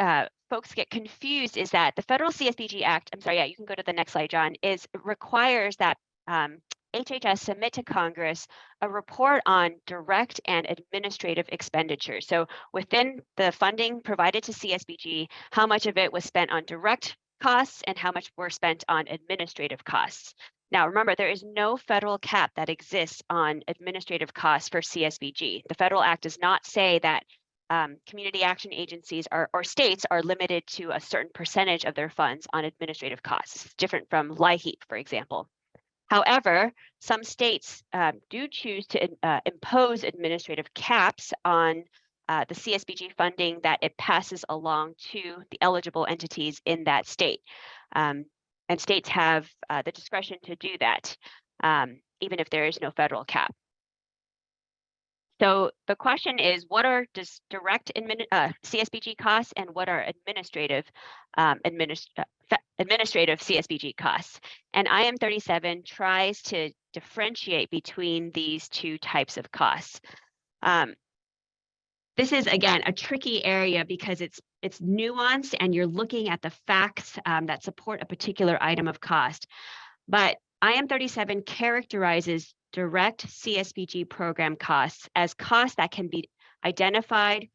folks get confused is that the Federal CSBG Act, you can go to the next slide, John, requires that HHS submit to Congress a report on direct and administrative expenditures. So within the funding provided to CSBG, how much of it was spent on direct costs and how much were spent on administrative costs. Now, remember, there is no federal cap that exists on administrative costs for CSBG. The Federal Act does not say that community action agencies or states are limited to a certain percentage of their funds on administrative costs. It's different from LIHEAP, for example. However, some states do choose to impose administrative caps on the CSBG funding that it passes along to the eligible entities in that state. And states have the discretion to do that, even if there is no federal cap. So the question is, what are direct CSBG costs and what are administrative CSBG costs? And IM 37 tries to differentiate between these two types of costs. This is, again, a tricky area because it's nuanced and you're looking at the facts that support a particular item of cost. But IM 37 characterizes direct CSBG program costs as costs that can be identified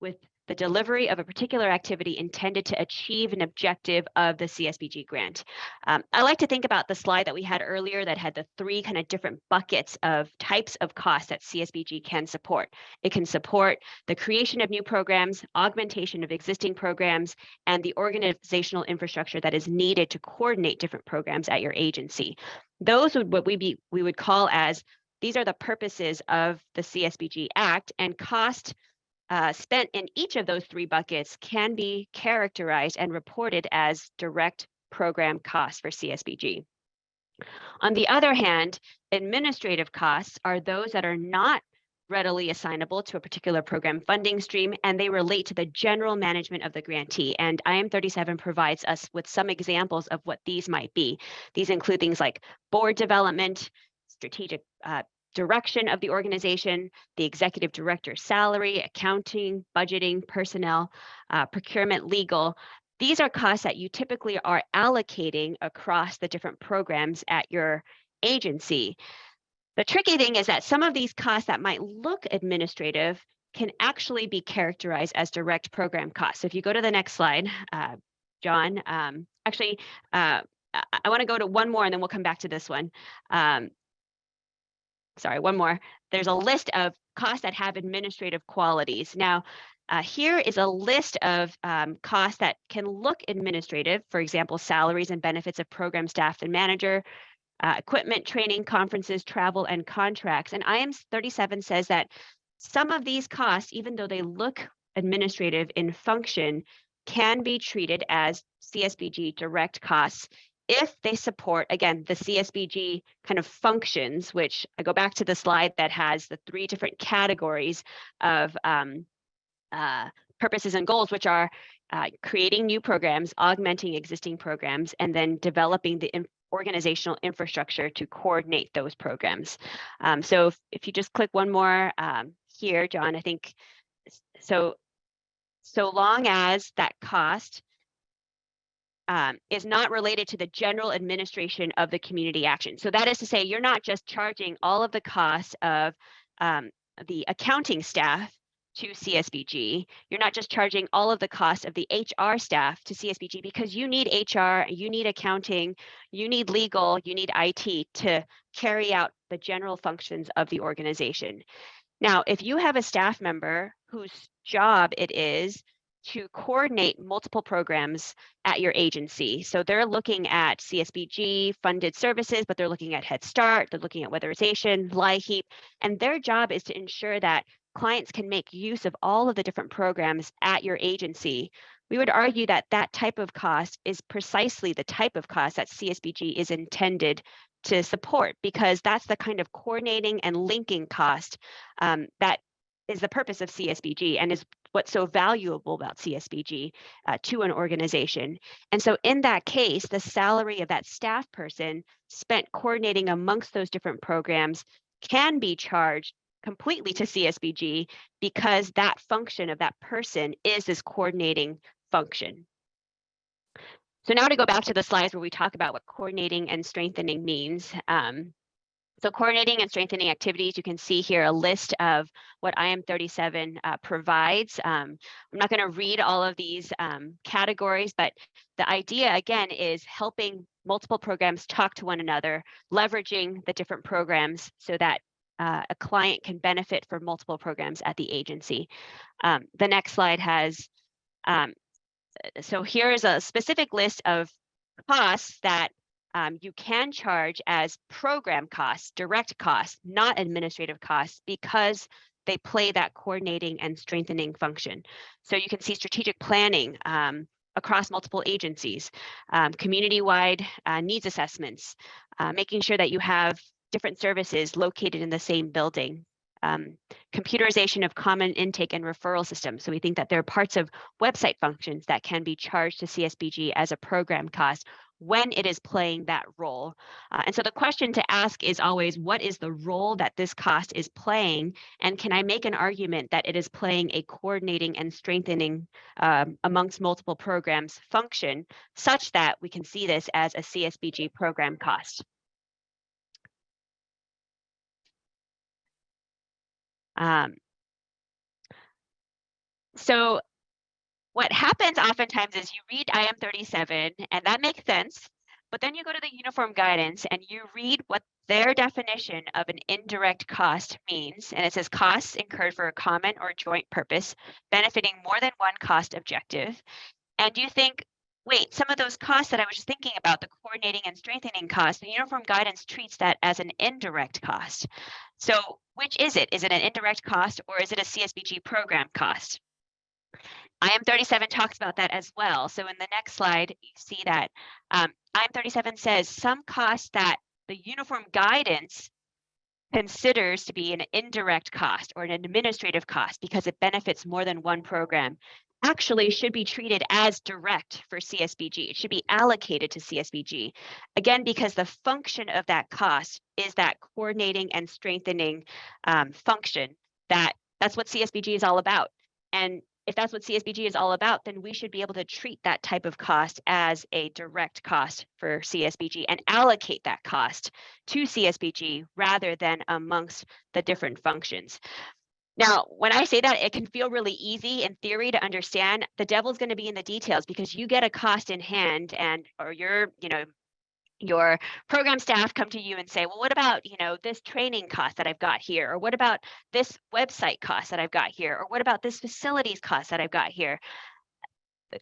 with the delivery of a particular activity intended to achieve an objective of the CSBG grant. I like to think about the slide that we had earlier that had the three kind of different buckets of types of costs that CSBG can support. It can support the creation of new programs, augmentation of existing programs, and the organizational infrastructure that is needed to coordinate different programs at your agency. Those would what we would call as, these are the purposes of the CSBG Act, and cost spent in each of those three buckets can be characterized and reported as direct program costs for CSBG. On the other hand, administrative costs are those that are not readily assignable to a particular program funding stream, and they relate to the general management of the grantee. And IM37 provides us with some examples of what these might be. These include things like board development, strategic direction of the organization, the executive director's salary, accounting, budgeting, personnel, procurement, legal. These are costs that you typically are allocating across the different programs at your agency. The tricky thing is that some of these costs that might look administrative can actually be characterized as direct program costs. So if you go to the next slide, John, actually, I want to go to one more and then we'll come back to this one. Sorry, one more. There's a list of costs that have administrative qualities. Now, here is a list of costs that can look administrative, for example, salaries and benefits of program staff and manager, equipment, training, conferences, travel, and contracts. And IM37 says that some of these costs, even though they look administrative in function, can be treated as CSBG direct costs if they support, again, the CSBG kind of functions, which I go back to the slide that has the 3 different categories of purposes and goals, which are creating new programs, augmenting existing programs, and then developing the organizational infrastructure to coordinate those programs. So if you just click one more here, John, I think, so long as that cost is not related to the general administration of the community action. So that is to say, you're not just charging all of the costs of the accounting staff to CSBG. You're not just charging all of the costs of the HR staff to CSBG, because you need HR, you need accounting, you need legal, you need IT to carry out the general functions of the organization. Now, if you have a staff member whose job it is to coordinate multiple programs at your agency. So they're looking at CSBG funded services, but they're looking at Head Start, they're looking at weatherization, LIHEAP, and their job is to ensure that clients can make use of all of the different programs at your agency. We would argue that that type of cost is precisely the type of cost that CSBG is intended to support, because that's the kind of coordinating and linking cost that is the purpose of CSBG and is what's so valuable about CSBG to an organization. And so in that case, the salary of that staff person spent coordinating amongst those different programs can be charged completely to CSBG, because that function of that person is this coordinating function. So now to go back to the slides where we talk about what coordinating and strengthening means. So coordinating and strengthening activities, you can see here a list of what IM37 provides. I'm not going to read all of these categories, but the idea, again, is helping multiple programs talk to one another, leveraging the different programs so that a client can benefit from multiple programs at the agency. The next slide has, so here is a specific list of costs that you can charge as program costs, direct costs, not administrative costs, because they play that coordinating and strengthening function. So you can see strategic planning across multiple agencies, community-wide needs assessments, making sure that you have different services located in the same building, computerization of common intake and referral systems. So we think that there are parts of website functions that can be charged to CSBG as a program cost when it is playing that role. And so the question to ask is always, what is the role that this cost is playing? And can I make an argument that it is playing a coordinating and strengthening amongst multiple programs function, such that we can see this as a CSBG program cost? So what happens oftentimes is you read IM37 and that makes sense, but then you go to the uniform guidance and you read what their definition of an indirect cost means. And it says costs incurred for a common or joint purpose, benefiting more than one cost objective. And you think, wait, some of those costs that I was just thinking about, the coordinating and strengthening costs, the uniform guidance treats that as an indirect cost. So which is it? Is it an indirect cost or is it a CSBG program cost? IM37 talks about that as well. So in the next slide, you see that IM37 says some costs that the uniform guidance considers to be an indirect cost or an administrative cost because it benefits more than one program actually should be treated as direct for CSBG. It should be allocated to CSBG. Again, because the function of that cost is that coordinating and strengthening function. That's what CSBG is all about. And if that's what CSBG is all about, then we should be able to treat that type of cost as a direct cost for CSBG and allocate that cost to CSBG rather than amongst the different functions. Now, when I say that, it can feel really easy in theory to understand. The devil's going to be in the details because you get a cost in hand or your program staff come to you and say, well, what about, this training cost that I've got here? Or what about this website cost that I've got here? Or what about this facilities cost that I've got here?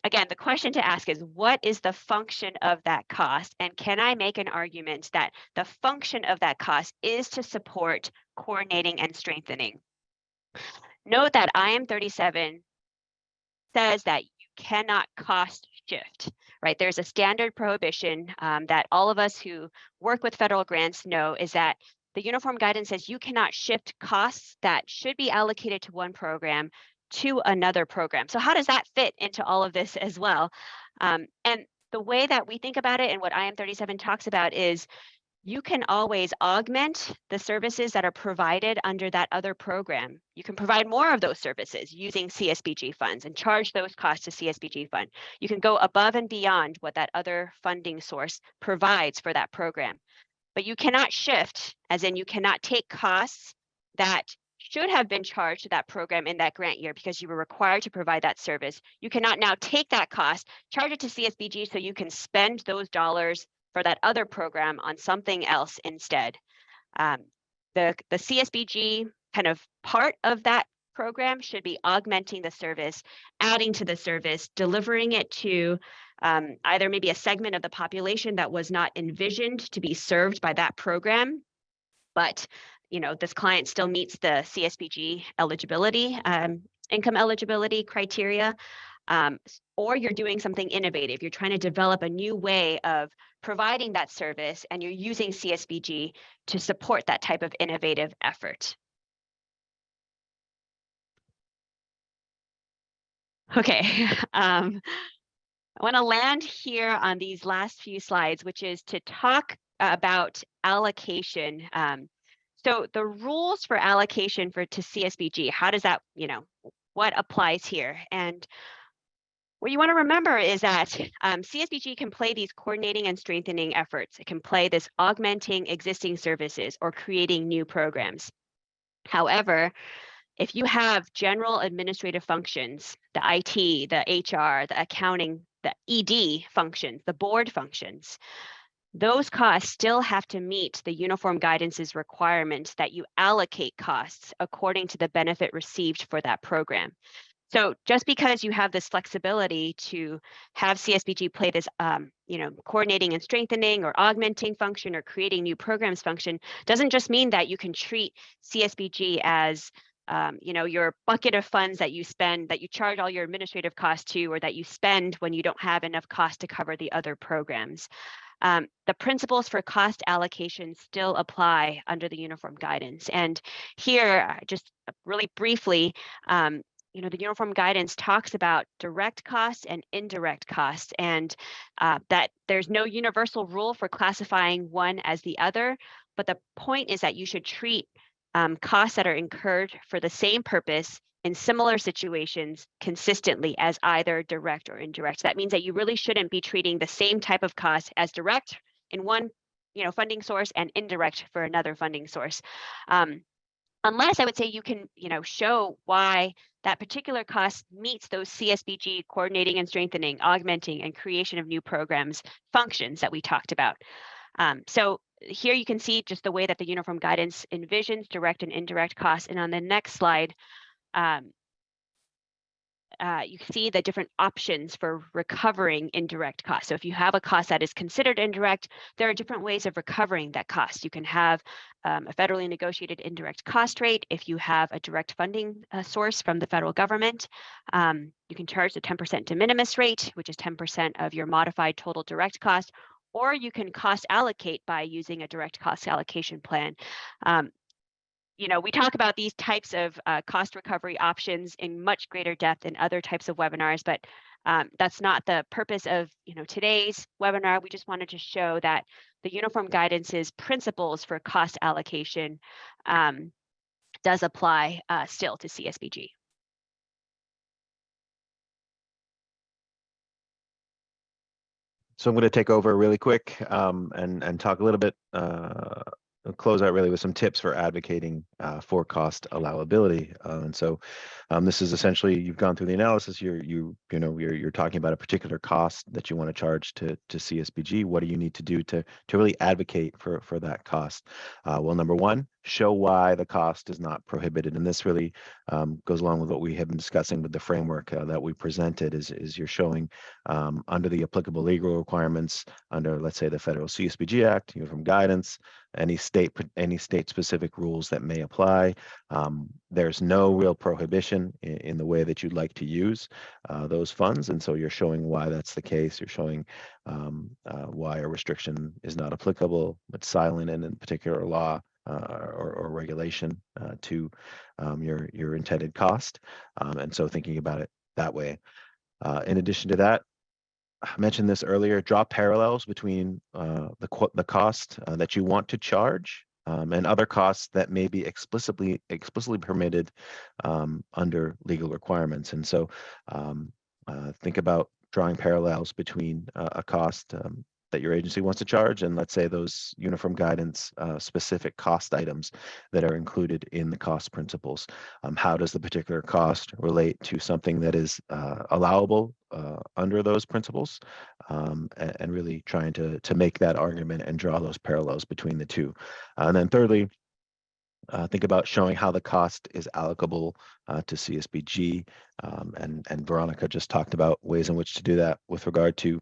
Again, the question to ask is, what is the function of that cost? And can I make an argument that the function of that cost is to support coordinating and strengthening? Note that IM 37 says that you cannot cost shift, right? There's a standard prohibition that all of us who work with federal grants know is that the uniform guidance says you cannot shift costs that should be allocated to one program to another program. So how does that fit into all of this as well? And the way that we think about it and what IM 37 talks about is you can always augment the services that are provided under that other program. You can provide more of those services using CSBG funds and charge those costs to CSBG fund. You can go above and beyond what that other funding source provides for that program. But you cannot shift, as in you cannot take costs that should have been charged to that program in that grant year because you were required to provide that service. You cannot now take that cost, charge it to CSBG so you can spend those dollars for that other program on something else instead. The CSBG kind of part of that program should be augmenting the service, adding to the service, delivering it to either maybe a segment of the population that was not envisioned to be served by that program, but this client still meets the CSBG eligibility, income eligibility criteria. Or you're doing something innovative. You're trying to develop a new way of providing that service, and you're using CSBG to support that type of innovative effort. Okay, I want to land here on these last few slides, which is to talk about allocation. So the rules for allocation to CSBG, how does that, what applies here? And what you want to remember is that CSBG can play these coordinating and strengthening efforts. It can play this augmenting existing services or creating new programs. However, if you have general administrative functions, the IT, the HR, the accounting, the ED functions, the board functions, those costs still have to meet the uniform guidance's requirement that you allocate costs according to the benefit received for that program. So just because you have this flexibility to have CSBG play this, coordinating and strengthening or augmenting function or creating new programs function doesn't just mean that you can treat CSBG as, your bucket of funds that you spend, that you charge all your administrative costs to, or that you spend when you don't have enough cost to cover the other programs. The principles for cost allocation still apply under the uniform guidance. And here, just really briefly, the uniform guidance talks about direct costs and indirect costs, and that there's no universal rule for classifying one as the other. But the point is that you should treat costs that are incurred for the same purpose in similar situations consistently as either direct or indirect. That means that you really shouldn't be treating the same type of cost as direct in one funding source and indirect for another funding source. Unless I would say you can, show why that particular cost meets those CSBG coordinating and strengthening, augmenting, and creation of new programs functions that we talked about. So here you can see just the way that the uniform guidance envisions direct and indirect costs. And on the next slide, you can see the different options for recovering indirect costs. So if you have a cost that is considered indirect, there are different ways of recovering that cost. You can have a federally negotiated indirect cost rate. If you have a direct funding source from the federal government, you can charge the 10% de minimis rate, which is 10% of your modified total direct cost, or you can cost allocate by using a direct cost allocation plan. we talk about these types of cost recovery options in much greater depth in other types of webinars, but that's not the purpose of today's webinar. We just wanted to show that the Uniform Guidance's principles for cost allocation does apply still to CSBG. So I'm going to take over really quick and talk a little bit, close out really with some tips for advocating for cost allowability. And so this is essentially, you've gone through the analysis. You're talking about a particular cost that you want to charge to CSBG. What do you need to do to really advocate for that cost? Well, number one, show why the cost is not prohibited, and this really goes along with what we have been discussing with the framework that we presented. Is you're showing under the applicable legal requirements under, let's say, the Federal CSBG Act, Uniform Guidance, any state-specific rules that may apply. There's no real prohibition in the way that you'd like to use those funds, and so you're showing why that's the case. You're showing why a restriction is not applicable, it's silent in a particular law or regulation to your intended cost, and so thinking about it that way. In addition to that, I mentioned this earlier, draw parallels between the cost that you want to charge and other costs that may be explicitly permitted under legal requirements. And so think about drawing parallels between a cost that your agency wants to charge and, let's say, those Uniform Guidance specific cost items that are included in the cost principles. How does the particular cost relate to something that is allowable under those principles, and really trying to make that argument and draw those parallels between the two. And then thirdly, think about showing how the cost is allocable to CSBG, and Veronica just talked about ways in which to do that with regard to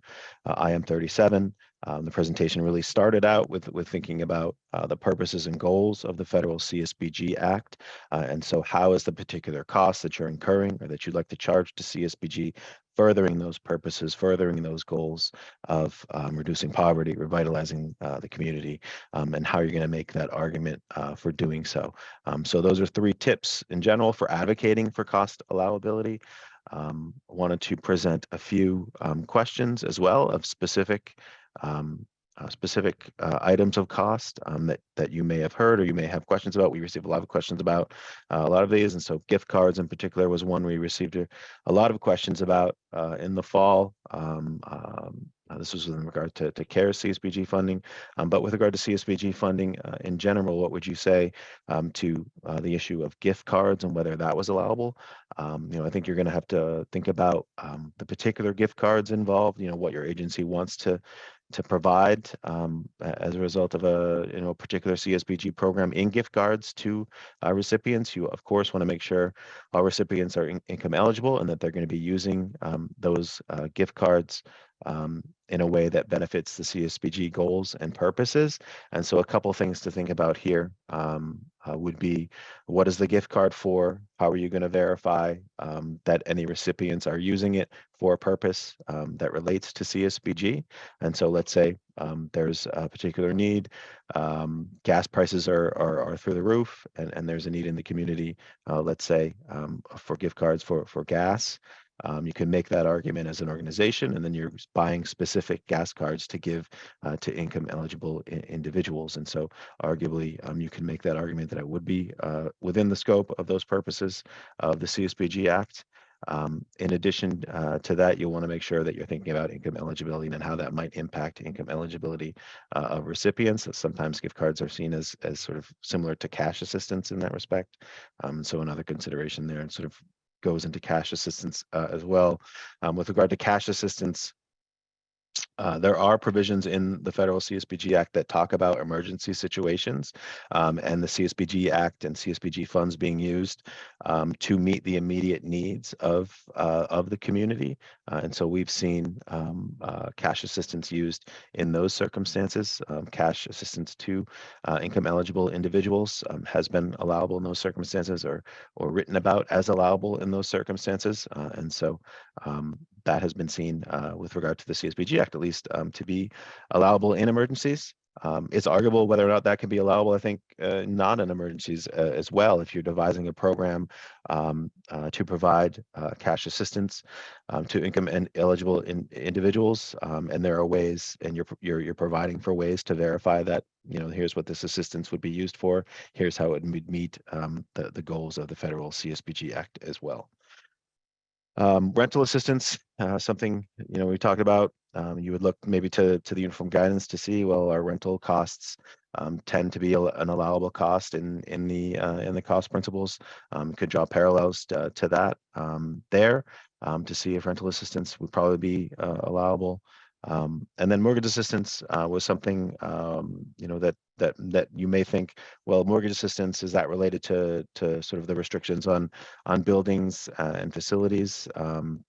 IM 37. The presentation really started out with thinking about the purposes and goals of the Federal CSBG Act, and so how is the particular cost that you're incurring or that you'd like to charge to CSBG furthering those purposes, furthering those goals of reducing poverty, revitalizing the community, and how you're going to make that argument for doing so. So those are 3 tips in general for advocating for cost allowability. Wanted to present a few questions as well of specific items of cost that you may have heard or you may have questions about. We received a lot of questions about a lot of these, and so gift cards in particular was one we received a lot of questions about in the fall. This was in regard to CARES CSBG funding, but with regard to CSBG funding in general, what would you say to the issue of gift cards and whether that was allowable? I think you're going to have to think about the particular gift cards involved. What your agency wants to provide as a result of a particular CSBG program in gift cards to recipients. You of course want to make sure all recipients are income eligible and that they're going to be using those gift cards in a way that benefits the CSBG goals and purposes. And so a couple things to think about here would be, what is the gift card for? How are you going to verify that any recipients are using it for a purpose that relates to CSBG? And so let's say there's a particular need, gas prices are through the roof, and there's a need in the community, let's say for gift cards for gas. You can make that argument as an organization, and then you're buying specific gas cards to give to income eligible individuals. And so arguably you can make that argument that it would be within the scope of those purposes of the CSBG Act. In addition to that, you'll want to make sure that you're thinking about income eligibility and how that might impact income eligibility of recipients. Sometimes gift cards are seen as sort of similar to cash assistance in that respect. So another consideration there, and sort of goes into cash assistance as well. With regard to cash assistance, there are provisions in the Federal CSBG Act that talk about emergency situations, and the CSBG Act and CSBG funds being used to meet the immediate needs of the community. And so we've seen cash assistance used in those circumstances. Cash assistance to income eligible individuals has been allowable in those circumstances, or written about as allowable in those circumstances. And so that has been seen with regard to the CSBG Act, at least, to be allowable in emergencies. It's arguable whether or not that can be allowable, I think, not in emergencies as well. If you're devising a program to provide cash assistance to income and eligible individuals, and there are ways, and you're providing for ways to verify that, here's what this assistance would be used for. Here's how it would meet the goals of the federal CSBG Act as well. Rental assistance, something we talked about. You would look maybe to the uniform guidance to see, well, our rental costs tend to be an allowable cost in the cost principles. Could draw parallels to that there to see if rental assistance would probably be allowable. And then mortgage assistance was something that you may think, well, mortgage assistance, is that related to sort of the restrictions on buildings and facilities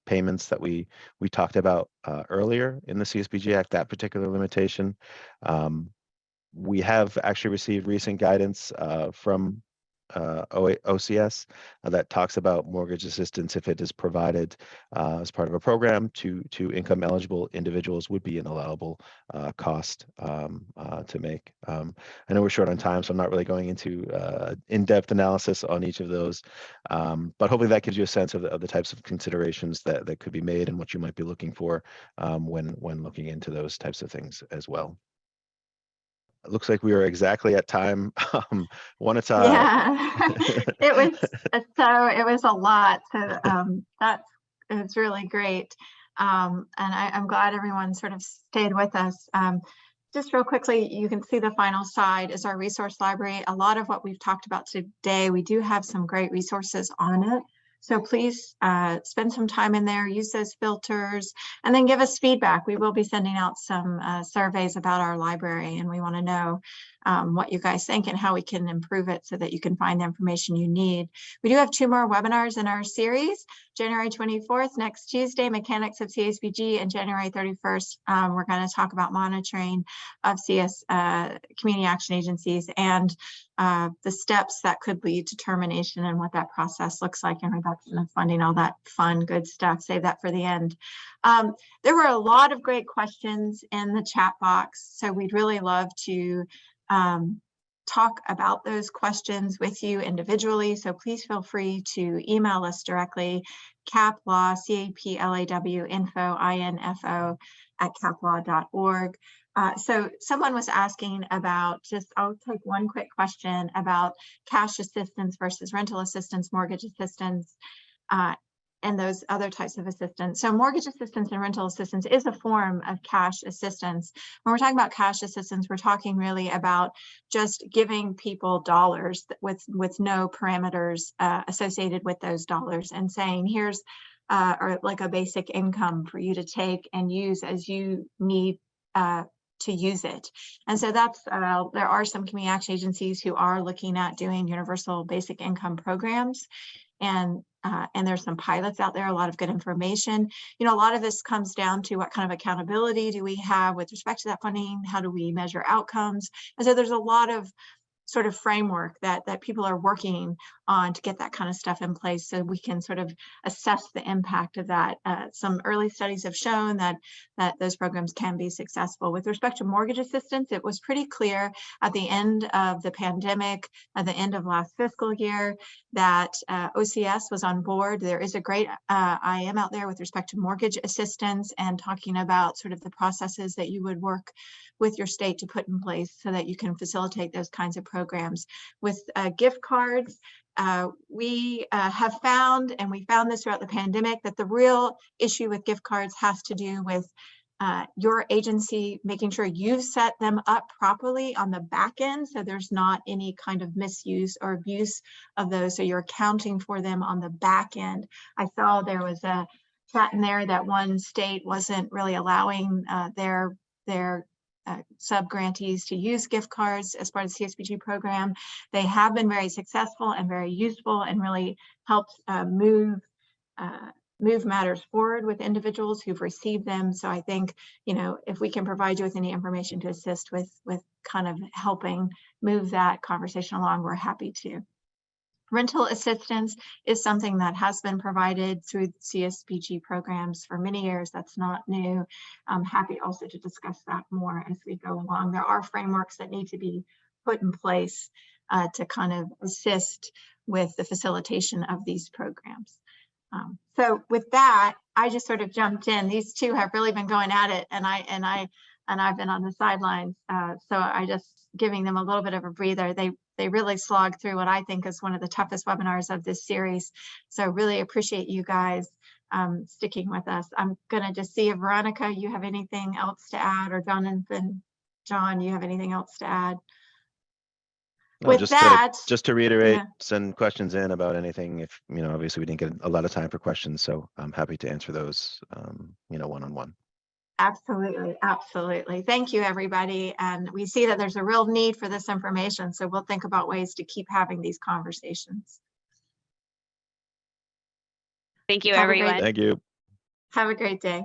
payments that we talked about earlier in the CSBG Act, that particular limitation. We have actually received recent guidance from OCS that talks about mortgage assistance, if it is provided as part of a program to income eligible individuals, would be an allowable cost to make. I know we're short on time, so I'm not really going into in-depth analysis on each of those, but hopefully that gives you a sense of the types of considerations that could be made and what you might be looking for when looking into those types of things as well. It looks like we are exactly at time. Wanted to Yeah, it was a lot. So it's really great. And I'm glad everyone sort of stayed with us. Just real quickly, you can see the final side is our resource library. A lot of what we've talked about today, we do have some great resources on it. So please spend some time in there, use those filters, and then give us feedback. We will be sending out some surveys about our library, and we want to know what you guys think and how we can improve it so that you can find the information you need. We do have 2 more webinars in our series. January 24th, next Tuesday, Mechanics of CSBG, and January 31st, we're going to talk about monitoring of community action agencies and the steps that could lead to termination and what that process looks like, and reduction of funding, all that fun, good stuff. Save that for the end. There were a lot of great questions in the chat box, so we'd really love to talk about those questions with you individually. So please feel free to email us directly, CAPLAW, CAPLAW, info at caplaw.org. So someone was asking about, I'll take one quick question about cash assistance versus rental assistance, mortgage assistance, and those other types of assistance. So mortgage assistance and rental assistance is a form of cash assistance. When we're talking about cash assistance, we're talking really about just giving people dollars with no parameters associated with those dollars, and saying, here's or like a basic income for you to take and use as you need to use it. And so that's there are some community action agencies who are looking at doing universal basic income programs, and there's some pilots out there, a lot of good information. A lot of this comes down to what kind of accountability do we have with respect to that funding? How do we measure outcomes? And so there's a lot of sort of framework that people are working on to get that kind of stuff in place, so we can sort of assess the impact of that. Some early studies have shown that those programs can be successful. With respect to mortgage assistance, it was pretty clear at the end of the pandemic, at the end of last fiscal year, that OCS was on board. There is a great IM out there with respect to mortgage assistance, and talking about sort of the processes that you would work with your state to put in place so that you can facilitate those kinds of programs. With gift cards, we have found, and we found this throughout the pandemic, that the real issue with gift cards has to do with your agency making sure you've set them up properly on the back end, so there's not any kind of misuse or abuse of those, so you're accounting for them on the back end. I saw there was a chat in there that one state wasn't really allowing their sub-grantees to use gift cards as part of the CSBG program. They have been very successful and very useful, and really helped move matters forward with individuals who've received them. So I think, if we can provide you with any information to assist with kind of helping move that conversation along, we're happy to. Rental assistance is something that has been provided through CSBG programs for many years. That's not new. I'm happy also to discuss that more as we go along. There are frameworks that need to be put in place to kind of assist with the facilitation of these programs. So with that, I just sort of jumped in. These two have really been going at it, and I've been on the sidelines. So I just giving them a little bit of a breather. They really slogged through what I think is one of the toughest webinars of this series. So really appreciate you guys sticking with us. I'm going to just see if Veronica, you have anything else to add, or Jonathan, John, you have anything else to add? No, With that, just to reiterate, yeah. send questions in about anything. If, you know, obviously we didn't get a lot of time for questions, so I'm happy to answer those, you know, one-on-one. Absolutely, absolutely. Thank you, everybody. And we see that there's a real need for this information, so we'll think about ways to keep having these conversations. Thank you, Have a great- everyone. Thank you. Have a great day.